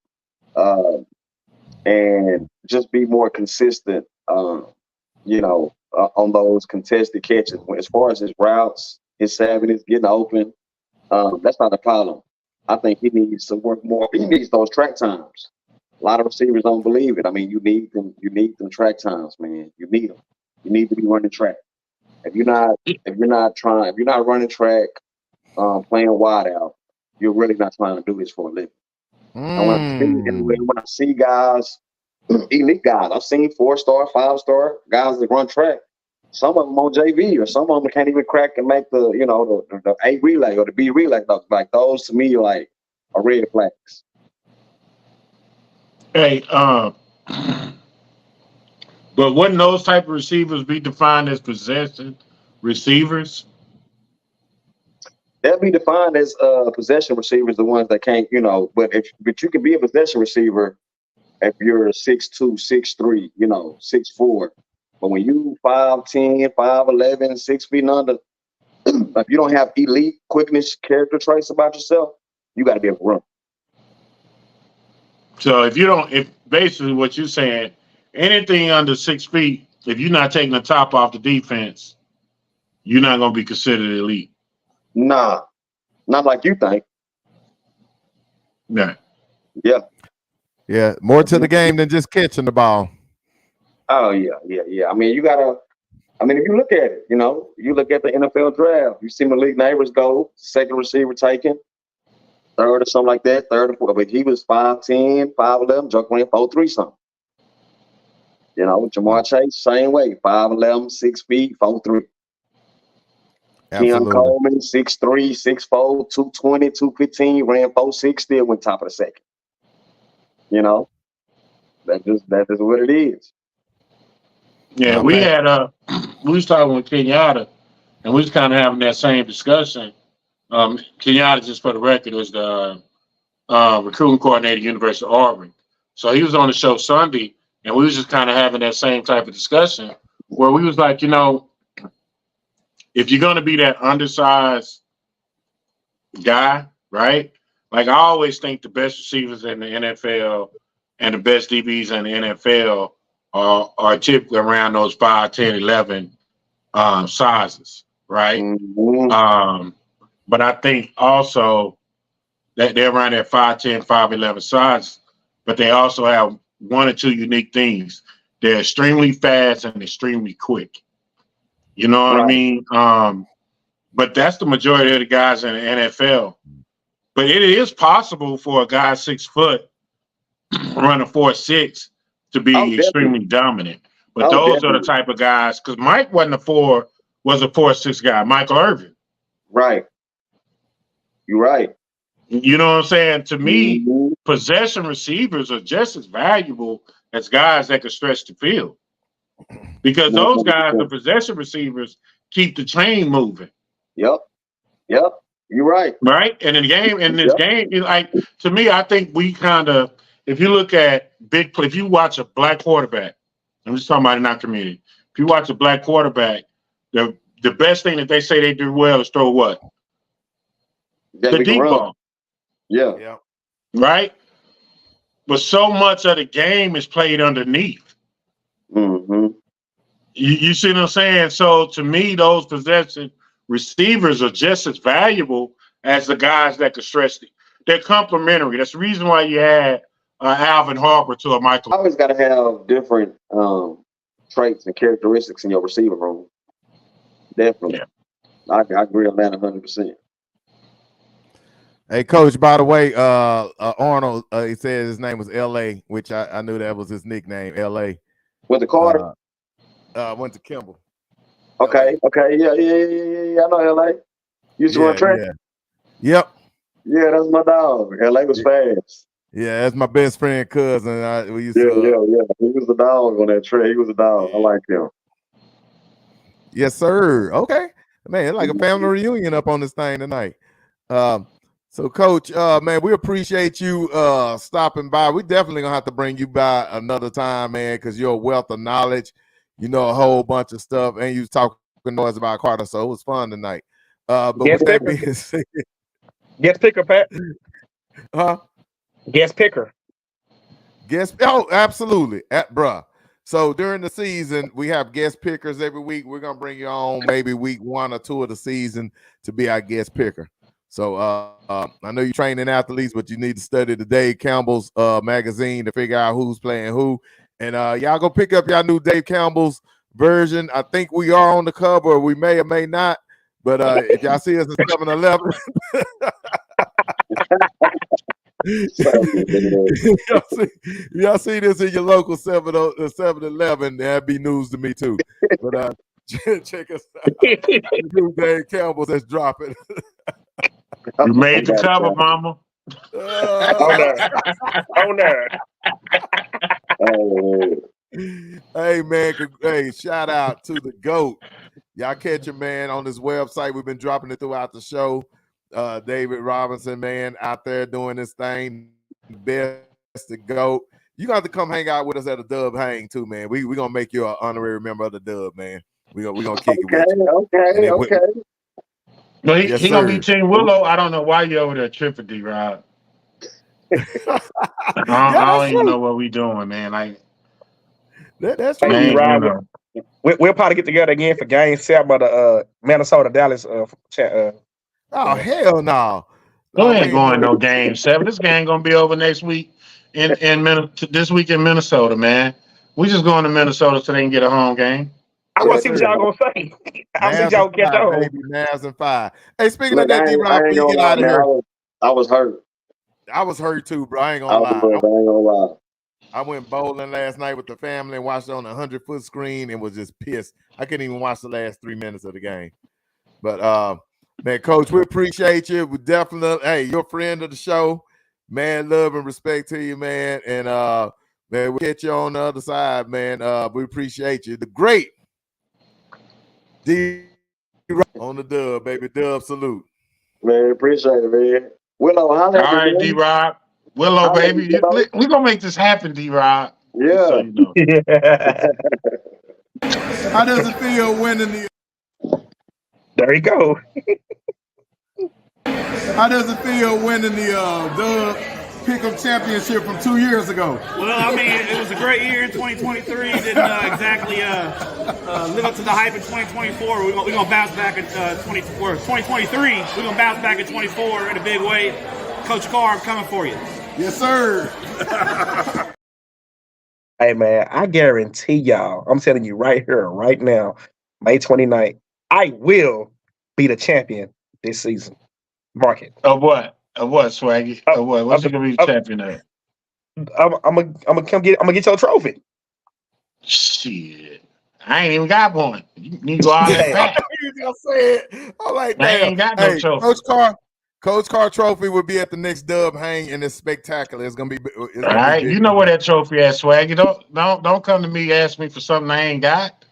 and just be more consistent. On those contested catches. As far as his routes, his savviness, getting open, that's not a problem. I think he needs to work more. He needs those track times. A lot of receivers don't believe it. I mean, you need them. You need them track times, man. You need them. You need to be running track. If you're not running track, playing wide out, you're really not trying to do this for a living. And when I see guys, elite guys, I've seen 4-star, 5-star guys that run track. Some of them on JV, or some of them can't even crack and make the A relay or the B relay. Like those to me are red flags. Hey, but wouldn't those type of receivers be defined as possession receivers? they'll be defined as possession receivers, the ones that can't, but you can be a possession receiver if you're 6'2", 6'3", 6'4". But when you 5'10", 5'11", 6 feet and under, if you don't have elite quickness character traits about yourself, you got to be able to run. So if basically what you're saying, anything under 6 feet, if you're not taking the top off the defense, you're not going to be considered elite. Nah, not like you think. Yeah. Yeah. Yeah, more to the game than just catching the ball. Oh, yeah. I mean, if you look at it, you look at the NFL draft, you see Malik Neighbors go, second receiver taken, third or something like that, third or fourth. But he was 5'10", 5'11", Joke ran 4'3" something. Jamar Chase, same way, 5'11", 6 feet, 4'3". Keon Coleman, 6'3", 6'4", 220, 215, ran 4'6", still went top of the second. That's just what it is. Yeah, we was talking with Kenyatta, and we was kind of having that same discussion. Kenyatta, just for the record, was the recruiting coordinator at University of Auburn. So he was on the show Sunday, and we was just kind of having that same type of discussion where we was like, if you're going to be that undersized guy, right? Like I always think the best receivers in the NFL and the best DBs in the NFL are typically around those 5'10", 11 sizes, right? Mm-hmm. But I think also that they're around that 5'10", 5'11 size, but they also have one or two unique things. They're extremely fast and extremely quick. You know what I mean? But that's the majority of the guys in the NFL. But it is possible for a guy 6 foot running 4.6 to be extremely dominant. But those are the type of guys, because Mike was a 4.6 guy, Michael Irvin. Right. You're right. You know what I'm saying? To me, possession receivers are just as valuable as guys that can stretch the field. Because those guys, the possession receivers, keep the chain moving. Yep. You're right. Right? And in this game, like to me, I think we kind of, if you look at big play, if you watch a black quarterback, I'm just talking about in our community. If you watch a black quarterback, the best thing that they say they do well is throw what? The deep ball. Yeah. Right? But so much of the game is played underneath. Mm-hmm. You see what I'm saying? So to me, those possession receivers are just as valuable as the guys that can stretch. They're complementary. That's the reason why you had Alvin Harper to a Michael. You always got to have different traits and characteristics in your receiver room. Definitely. Yeah. I agree on that 100%. Hey, Coach, by the way, Arnold, he said his name was L.A., which I knew that was his nickname, L.A. Went to Carter? Went to Kimball. Okay. Yeah. I know L.A. Used to run track? Yeah. Yep. Yeah, that's my dog. L.A. was fast. Yeah, that's my best friend, cousin. We used to. Yeah. He was the dog on that track. He was a dog. I like him. Yes, sir. Okay. Man, it's like a family reunion up on this thing tonight. So, Coach, man, we appreciate you stopping by. We definitely gonna have to bring you by another time, man, because you're a wealth of knowledge. You know a whole bunch of stuff, and you talking noise about Carter, so it was fun tonight. But with that being said, guest picker, Pat. Huh? Guest picker. Oh, absolutely, bruh. So during the season, we have guest pickers every week. We're gonna bring you on maybe week 1 or 2 of the season to be our guest picker. So I know you're training athletes, but you need to study the Dave Campbell's magazine to figure out who's playing who. And y'all go pick up y'all new Dave Campbell's version. I think we are on the cover. We may or may not. But if y'all see us at 7-Eleven, y'all see this in your local 7-Eleven, that'd be news to me too. But check us out. New Dave Campbell's that's dropping. You made the cover, mama. On there. Hey, man. Hey, shout out to the GOAT. Y'all catch him, man, on this website. We've been dropping it throughout the show. David Robinson, man, out there doing this thing. Best to go. You got to come hang out with us at a Dub Hang too, man. We gonna make you an honorary member of the Dub, man. We gonna kick it with you. Okay. No, he, Yes, he gonna be sir. Team Willow. I don't know why you over there tripping, D-Rod. I don't even know what we doing, man. Like that's Hey, true. man, D-Rod, you know. we'll probably get together again for Game 7 of the Minnesota Dallas. Oh hell no! We No, we ain't ain't going doing no game 7. This game gonna be over next week this week in Minnesota, man. We just going to Minnesota so they can get a home game. I want to Yes, see what sir. y'all gonna say. I want to see Mavs y'all and catch 5, on. baby. Mavs and 5. Hey, speaking Look, of that, I D-Rob, ain't before you gonna get lie, out of man. here, I was hurt. I was hurt too, bro. I ain't I gonna lie. ain't gonna lie. I went bowling last night with the family and watched it on a 100-foot screen and was just pissed. I couldn't even watch the last 3 minutes of the game. But man, Coach, we appreciate you. We definitely, hey, you're a friend of the show. Man, love and respect to you, man. And man, we'll catch you on the other side, man. We appreciate you. The great D on the Dub, baby. Dub salute. Man, appreciate it, man. Willow, All holla at me, right, man. D-Rod. Willow, Holla at me, baby. Willow. We gonna make this happen, D-Rod. Yeah. So you know. How does it feel winning the There you go. How does it feel winning the Dub Pick'em Championship from 2 years ago? Well, I mean, it was a great year in 2023. Didn't exactly live up to the hype in 2024. We're gonna bounce back in 2023. We're gonna bounce back in 24 in a big way. Coach Carr, I'm coming for you. Yes, sir. Hey, man, I guarantee y'all, I'm telling you right here, right now, May 29th, I will be the champion this season. Mark it. Of what? Of what, Swaggy? Of what? What's he gonna be champion of? I'm gonna get your trophy. Shit. I ain't even got one. You need to go out and back. I said, I'm like, I damn. ain't got no trophy. Coach Carr trophy will be at the next Dub Hang, and it's spectacular. It's gonna be. All right, you know where that trophy at, Swaggy. Don't come to me ask me for something I ain't got.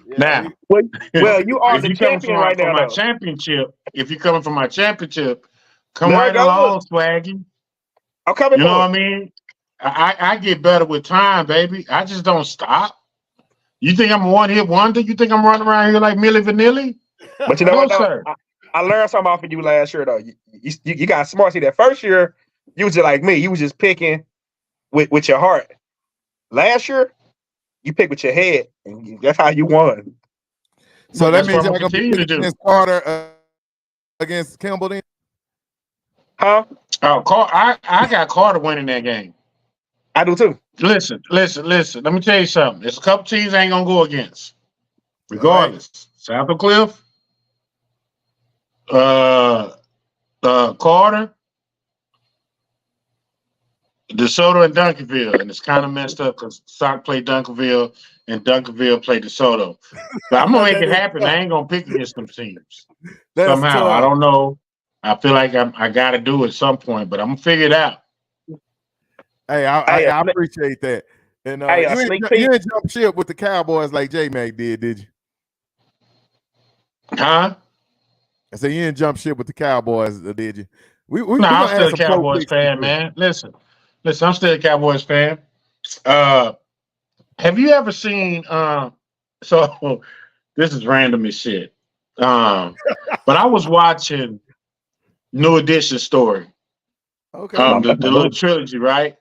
Yeah, now, well, you are if the you coming champion right now, my though. championship, if you're coming for my championship, come There right goes. along, Swaggy. I'm coming. You know what I mean? I get better with time, baby. I just don't stop. You think I'm a one-hit wonder? You think I'm running around here like Milli Vanilli? But you know what, though? Sir. I learned something off of you last year, though. You got smart. See, that first year, you was just like me. You was just picking with your heart. Last year, you picked with your head, and that's how you won. So that means y'all gonna continue to do against Carter, against Campbell, then? Huh? Oh, I got Carter winning that game. I do too. Listen. Let me tell you something. There's a couple teams I ain't gonna go against, regardless. Right. Sapper Cliff, Carter, DeSoto, and Duncanville, and it's kind of messed up because Sock played Duncanville and Duncanville played DeSoto. But I'm gonna make it happen. I ain't gonna pick against them teams. Somehow, tough. I don't know. I feel like I got to do it at some point, but I'm gonna figure it out. Hey, I appreciate that. And you didn't jump ship with the Cowboys like J-Mac did you? Huh? I said you didn't jump ship with the Cowboys, did you? I'm still a Cowboys fan, man. Listen, I'm still a Cowboys fan. Have you ever seen? So this is random as shit. But I was watching New Edition Story. Okay. The little trilogy, right?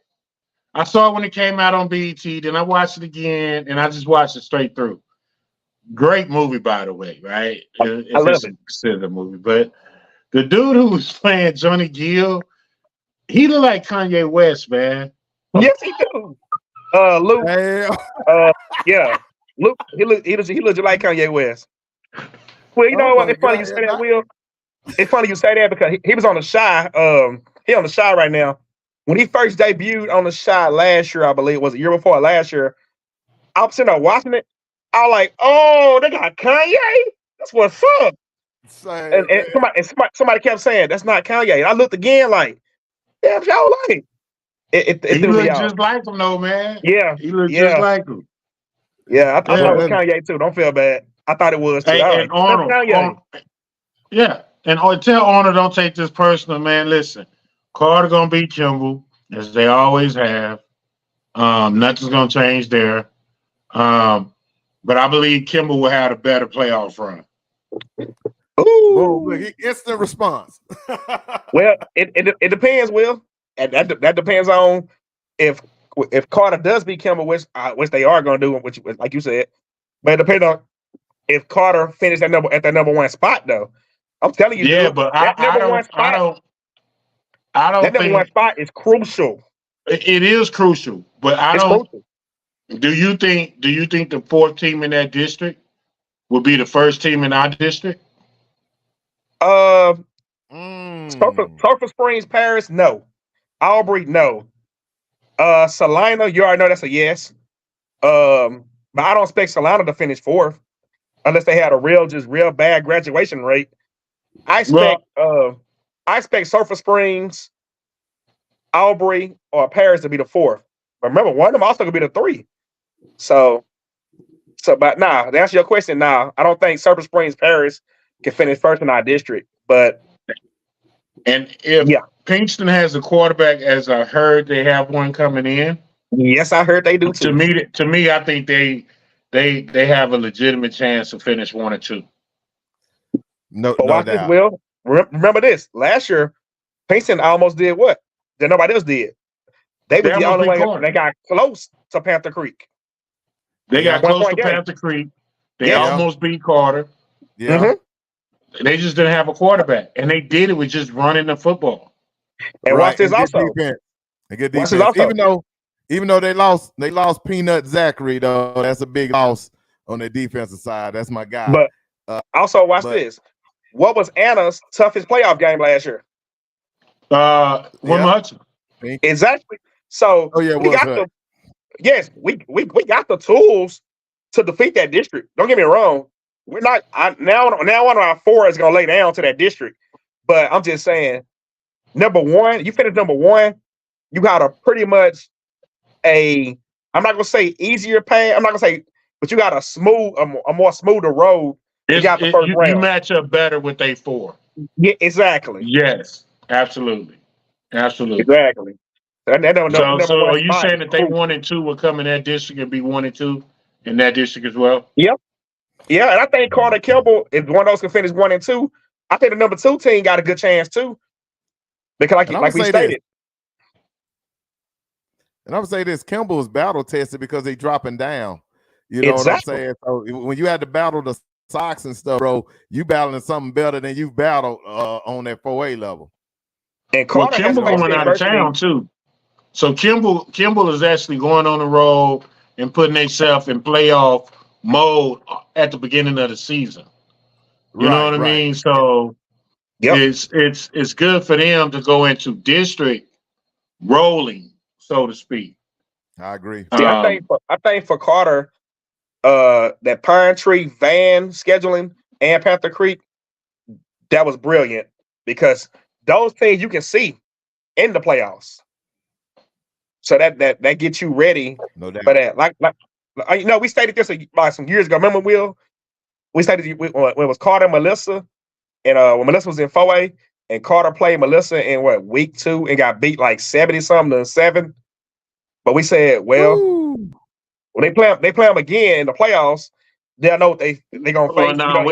I saw it when it came out on BET, then I watched it again, and I just watched it straight through. Great movie, by the way, right? I love it. Considered a movie, but the dude who was playing Johnny Gill, he looked like Kanye West, man. Yes, he do. Luke. Yeah, Luke. He looked just like Kanye West. Well, you know what? It's funny you say that, Will. It's funny you say that because he was on the Shy. He on the Shy right now. When he first debuted on the Shy last year, I believe it was a year before last year. I was sitting there watching it. I was like, "Oh, they got Kanye. That's what's up." And somebody kept saying that's not Kanye. And I looked again, like, "Damn, y'all like it." He looked just like him, though, man. Yeah, he looked just like him. Yeah, I thought it was Kanye too. Don't feel bad. I thought it was too. Hey, and Arnold, yeah, tell Arnold don't take this personal, man. Listen, Carter gonna beat Kimball as they always have. Nothing's gonna change there. But I believe Kimball will have a better playoff run. Boom, look, instant response. Well, it depends, Will. And that depends on if Carter does beat Kimball, which they are going to do, which like you said. But it depends on if Carter finished at that number one spot, though. I'm telling you, yeah, dude, but that I don't that number think one spot is crucial. it is crucial. But Crucial. Do you think the fourth team in that district will be the first team in our district? Sulphur Springs, Paris, no. Aubrey, no. Salina, you already know that's a yes. But I don't expect Salina to finish fourth unless they had a real bad graduation rate. I expect Sulphur Springs, Aubrey, or Paris to be the fourth. But remember, one of them also gonna be the three. So, but to answer your question, I don't think Sulphur Springs, Paris can finish first in our district. But if Pinkston has a quarterback, as I heard they have one coming in. Yes, I heard they do too. To me, I think they have a legitimate chance to finish 1 or 2. No, but watch this, Will. Remember this. Last year, Pinkston almost did what? That nobody else did. They was the only one that got close to Panther Creek. They got close to Panther Creek. They almost beat Carter. Yeah. Mm-hmm. They just didn't have a quarterback. And they did it with just running the football. And watch this also. Good defense. Even though they lost Peanut Zachary, though, that's a big loss on the defensive side. That's my guy. But also watch this. What was Anna's toughest playoff game last year? Much? Exactly. So we got we got the tools to defeat that district. Don't get me wrong. We're not now one of our four is gonna lay down to that district. But I'm just saying, number one, you finish number one, you got a pretty much I'm not gonna say easier path. I'm not gonna say, but you got a more smoother road. You got the first round. You match up better with A4. Yeah, exactly. Yes, absolutely. Exactly. So are you saying that they 1 and 2 will come in that district and be 1 and 2 in that district as well? Yep. Yeah, and I think Carter Kimball, if one of those can finish 1 and 2, I think the number 2 team got a good chance too. Because like we stated. And I would say this, Kimball is battle tested because they dropping down. You know what I'm saying? So when you had to battle the Sox and stuff, bro, you battling something better than you've battled on that 4A level. And Carter Kimball going out of town too. So Kimball is actually going on the road and putting themselves in playoff mode at the beginning of the season. You know what I mean? So it's good for them to go into district rolling, so to speak. I agree. I think for Carter, that Pine Tree Van scheduling and Panther Creek, that was brilliant because those things you can see in the playoffs. So that gets you ready for that. Like we stated this like some years ago. Remember, Will? We stated when it was Carter and Melissa, and when Melissa was in 4A, and Carter played Melissa in week 2 and got beat like 70-something to 7. But we said, when they play them again in the playoffs, they'll know what they gonna face. No,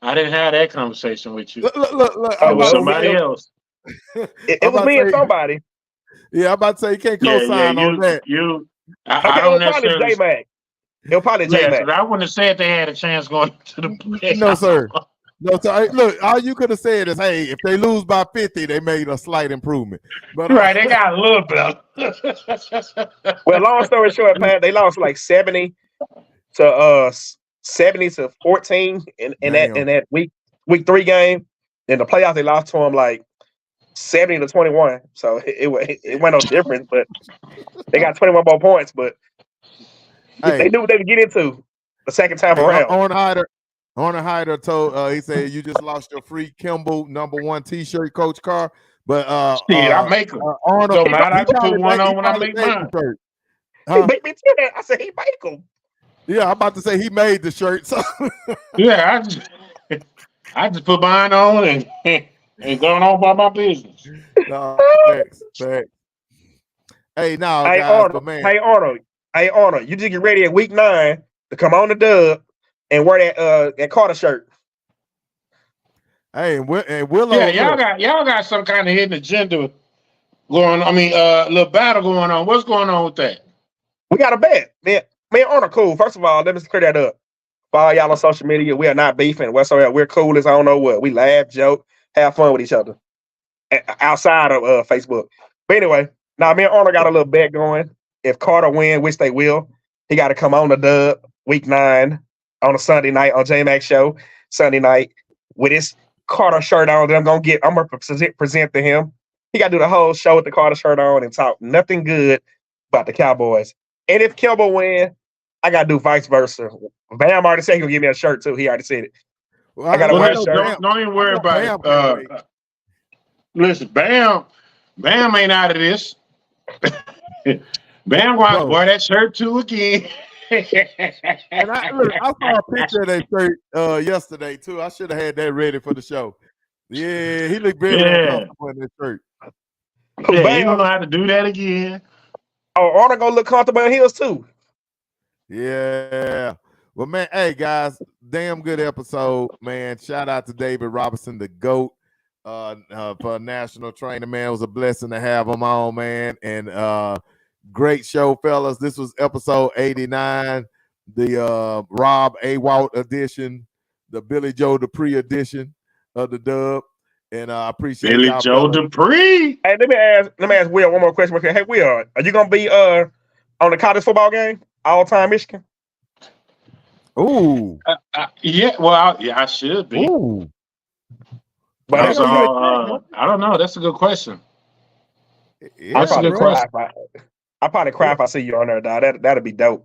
I didn't have that conversation with you. Look, it was somebody else. It was me and somebody. Yeah, I'm about to say you can't co-sign on that. I don't necessarily. It'll probably J-Mac. But I wouldn't have said they had a chance going to the playoffs. No, sir. No, so look, all you could have said is, hey, if they lose by 50, they made a slight improvement. But they got a little better. Well, long story short, Pat, they lost like 70 to 14 in that week 3 game. In the playoffs, they lost to them like 70 to 21. So it went no difference, but they got 21 more points. But they knew what they would get into the second time around. Horner Hyder told he said you just lost your free Kimball #1 T-shirt, Coach Carr. But I make them. Arnold, I put one on when I make mine. He made me tell that. I said he make them. Yeah, I'm about to say he made the shirt. So. Yeah, I just put mine on and going on by my business. No, facts. Hey, now Hey guys, Arnold, but man, hey Arnold, you just get ready at week 9 to come on the Dub and wear that Carter shirt. hey, and Willow, Yeah, y'all got some kind of hidden agenda going. I mean, little battle going on. What's going on with that? We got a bet. Me and Arnold cool. First of all, let me clear that up. Follow y'all on social media. We are not beefing whatsoever. We're cool as I don't know what. We laugh, joke, have fun with each other outside of Facebook. But anyway, now me and Arnold got a little bet going. If Carter win, which they will, he got to come on the Dub week 9 on a Sunday night on J-Max show Sunday night with his Carter shirt on that I'm gonna present to him. He got to do the whole show with the Carter shirt on and talk nothing good about the Cowboys. And if Kimber win, I got to do vice versa. Bam already said he'll give me a shirt too. He already said it. well, I got to wear a shirt. Don't even worry about it. Listen, Bam ain't out of this. Bam going to wear that shirt too again. And I saw a picture of that shirt yesterday too. I should have had that ready for the show. Yeah, he looked very uncomfortable in that shirt. Yeah, you don't have to do that again. Oh, Arnold gonna look comfortable in heels too. Yeah. Well, man, hey guys, damn good episode, man. Shout out to David Robinson, the GOAT, for National Trainer, man. It was a blessing to have him on, man. And great show, fellas. This was episode 89, the Rob Awalt edition, the Billy Joe Dupree edition of the Dub. And I appreciate Billy y'all, Joe fellas. Dupree. Hey, let me ask Will one more question. Hey, Will, are you gonna be on the college football game all time Michigan? Ooh. Yeah, well, I should be. Ooh. But I don't know. That's a good question. Yeah, That's a good question. I'll probably cry if I see you on there, dog. That'd be dope.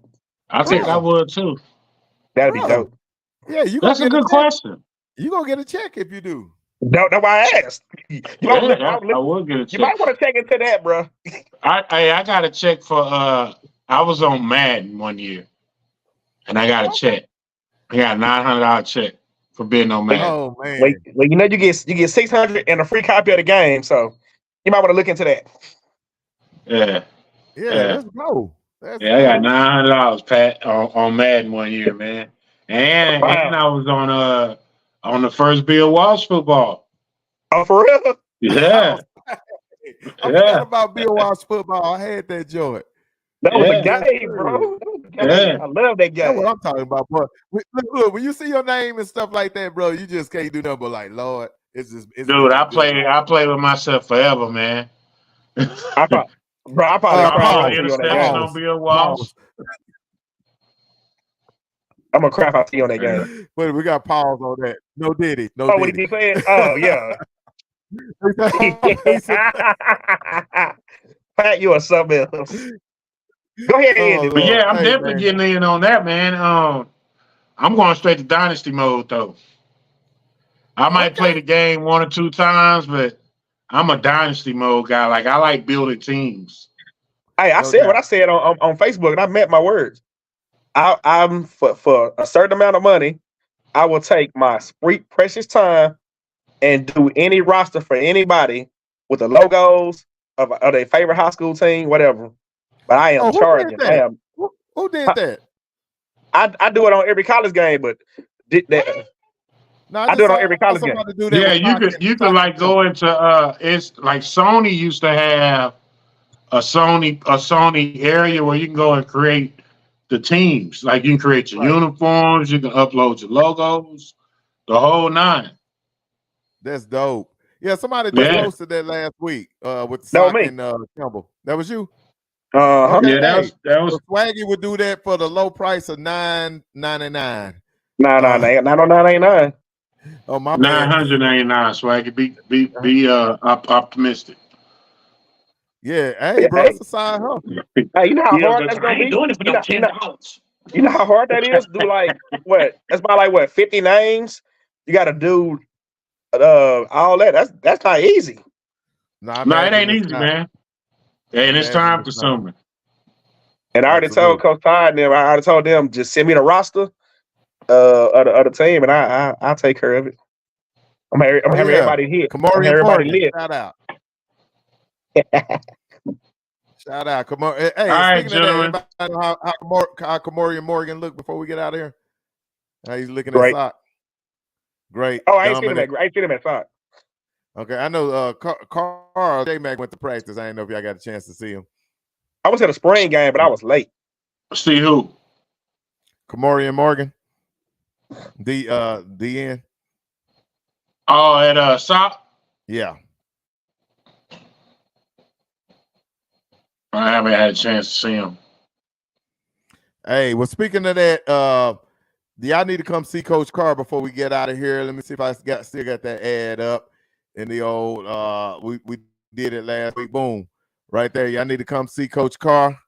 I think I would too. That'd be dope. Yeah, that's a good question. You gonna get a check if you do. That's why I asked. I would get a check. You might want to check into that, bro. I got a check for I was on Madden one year, and I got a check. I got a $900 check for being on Madden. Oh man! Well, you know you get $600 and a free copy of the game, so you might want to look into that. Yeah. Let's go. I got $900, Pat, on Madden one year, man, and I was on the first Bill Walsh football. Oh, for real? Yeah. I forgot about Bill Walsh football. I had that joint. That was a game, bro. Yeah. I love that game. That's what I'm talking about, bro. Look, when you see your name and stuff like that, bro, you just can't do nothing but like, Lord, it's dude. I play with myself forever, man. I probably interception on Bill Walsh. I'm gonna cry if I see you on that game. But we got pause on that. No Diddy. No Diddy. What did he say? Oh yeah. Pat, you are something else. Go ahead, Andy. But yeah, I'm definitely getting in on that, man. I'm going straight to dynasty mode though. I might play the game 1 or 2 times, but I'm a dynasty mode guy. Like I like building teams. Hey, I said what I said on Facebook, and I meant my words. I'm for a certain amount of money, I will take my sweet precious time and do any roster for anybody with the logos of their favorite high school team, whatever. But I am charging. Who did that? I do it on every college game, but I do it on every college game. Yeah, you could like go into it's like Sony used to have a Sony area where you can go and create the teams. Like you can create your uniforms, you can upload your logos, the whole 9. That's dope. Yeah, somebody just posted that last week with Sock and Campbell. That was you? Okay, yeah, that was Swaggy would do that for the low price of $9.99. $9.99. Oh my bad. $999. Swaggy, be optimistic. Yeah, hey, bro, it's a side hustle. Hey, you know how hard that's gonna be? Doing it for no $10. You know how hard that is? Do like what? That's about like 50 names. You got to do all that. That's not easy. No, it ain't easy, man. And it's time consuming. And I already told Coach Todd and them. I already told them just send me the roster of the team, and I'll take care of it. I'm having everybody hit. Kamari and Everybody Morgan. lit. Shout out. Shout out. Kamari. Hey, All right, speaking gentlemen. of that, anybody know how Kamari and Morgan look before we get out of here? How he's looking Great. at sock. Great. Oh, I ain't seen Dominant. him at sock. Okay, I know Carl J Mac went to practice. I didn't know if y'all got a chance to see him. I was at a spring game, but I was late. See who? Kamari and Morgan. DN. Oh, at SOP? Yeah. I haven't had a chance to see him. Hey, well, speaking of that, y'all need to come see Coach Carr before we get out of here. Let me see if I still got that ad up in the old we did it last week. Boom. Right there. Y'all need to come see Coach Carr.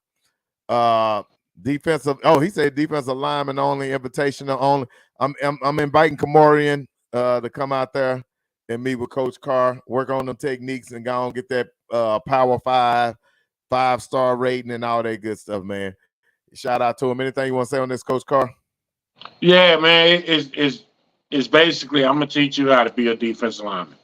Defensive. Oh, he said defensive lineman only, invitational only. I'm inviting Kamorian to come out there and meet with Coach Carr, work on them techniques, and go and get that Power 5-star rating and all that good stuff, man. Shout out to him. Anything you want to say on this, Coach Carr? Yeah, man. It's basically I'm gonna teach you how to be a defensive lineman.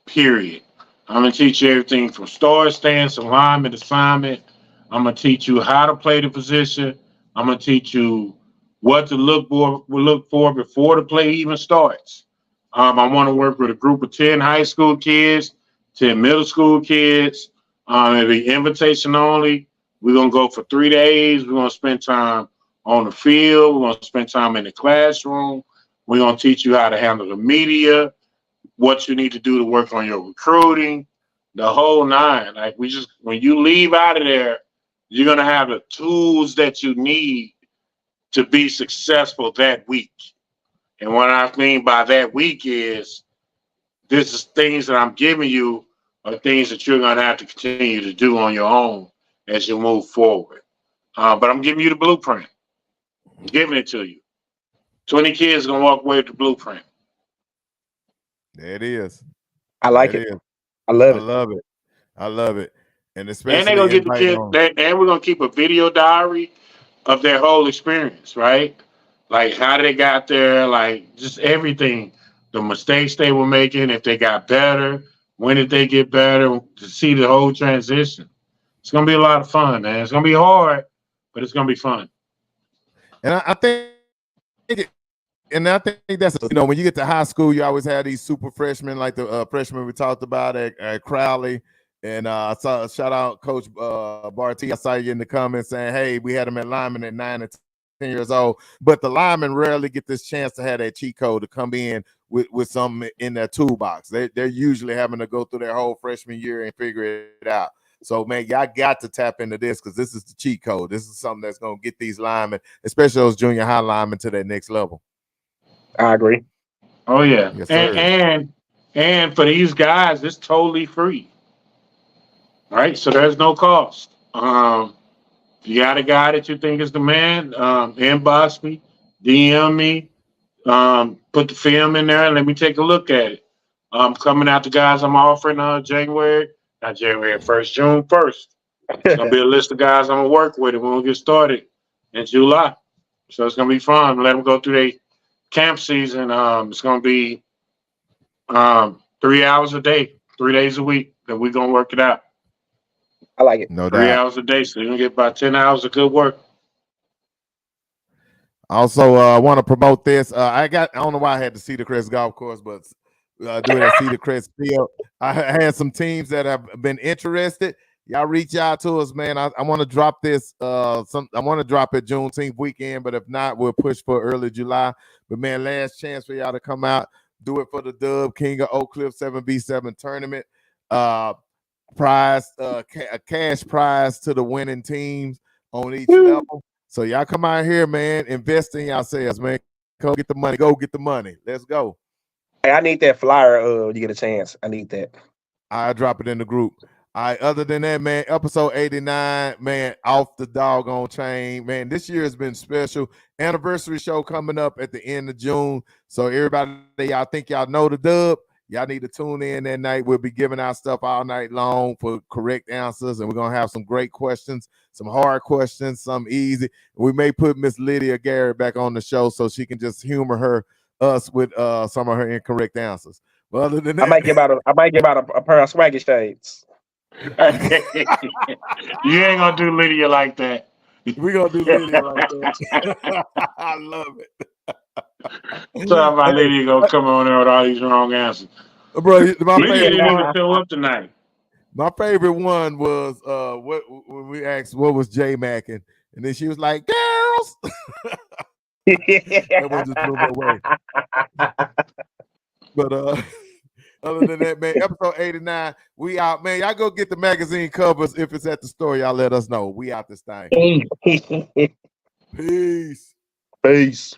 Period. I'm gonna teach you everything from start, stance, alignment, assignment. I'm gonna teach you how to play the position. I'm gonna teach you what to look for before the play even starts. I want to work with a group of 10 high school kids, 10 middle school kids. It'll be invitation only. We're gonna go for 3 days. We're gonna spend time on the field. We're gonna spend time in the classroom. We're gonna teach you how to handle the media, what you need to do to work on your recruiting, the whole nine. Like when you leave out of there, you're gonna have the tools that you need to be successful that week. And what I mean by that week is this is things that I'm giving you are things that you're gonna have to continue to do on your own as you move forward. But I'm giving you the blueprint. I'm giving it to you. 20 kids gonna walk away with the blueprint. There it is. I like it. I love it. I love it. And especially And they're gonna get the kids, and we're gonna keep a video diary of their whole experience, right? Like how they got there, like just everything, the mistakes they were making, if they got better, when did they get better, to see the whole transition. It's gonna be a lot of fun, man. It's gonna be hard, but it's gonna be fun. And I think that's, when you get to high school, you always have these super freshmen, like the freshmen we talked about at Crowley. And I saw shout out Coach Barty. I saw you in the comments saying, hey, we had him at lineman at 9 and 10 years old. But the linemen rarely get this chance to have that cheat code to come in with something in their toolbox. They're usually having to go through their whole freshman year and figure it out. So, man, y'all got to tap into this because this is the cheat code. This is something that's going to get these linemen, especially those junior high linemen, to that next level. I agree. Oh, yeah. Yes, and for these guys, it's totally free. Right? So there's no cost. You got a guy that you think is the man, inbox me, DM me, put the film in there and let me take a look at it. Coming out the guys I'm offering June 1st. It's going to be a list of guys I'm going to work with and we'll get started in July. So it's going to be fun. Let them go through their camp season. It's going to be 3 hours a day, 3 days a week that we're going to work it out. I like it. No doubt. 3 hours a day, so you're going to get about 10 hours of good work. Also, I want to promote this. I don't know why I had the Cedar Crest Golf Course, but do it at Cedar Crest Field. I had some teams that have been interested. Y'all reach out to us, man. I want to drop this. I want to drop it Juneteenth weekend, but if not, we'll push for early July. But man, last chance for y'all to come out, do it for the Dub King of Oak Cliff 7v7 tournament. Prize, a cash prize to the winning teams on each level. So y'all come out here, man. Invest in yourselves, man. Go get the money. Go get the money. Let's go. Hey, I need that flyer. You get a chance. I need that. I'll drop it in the group. All right. Other than that, man, episode 89, man, off the doggone chain, man. This year has been special. Anniversary show coming up at the end of June. So everybody, y'all think y'all know the Dub. Y'all need to tune in that night. We'll be giving out stuff all night long for correct answers, and we're going to have some great questions, some hard questions, some easy. We may put Miss Lydia Garrett back on the show so she can just humor us with some of her incorrect answers. Well, other than I that, might give out a pair of swaggy shades. You ain't gonna do Lydia like that. we gonna do Lydia like that. I love it. So my Hey, Lydia gonna come on there with all these wrong answers. bro, my Lydia favorite didn't even one. show up tonight. My favorite one was what when we asked what was J Mac and then she was like, girls. That one just blew me away. But other than that, man, episode 89, we out, man. Y'all go get the magazine covers. If it's at the store, y'all let us know. We out this thing. Peace. Peace.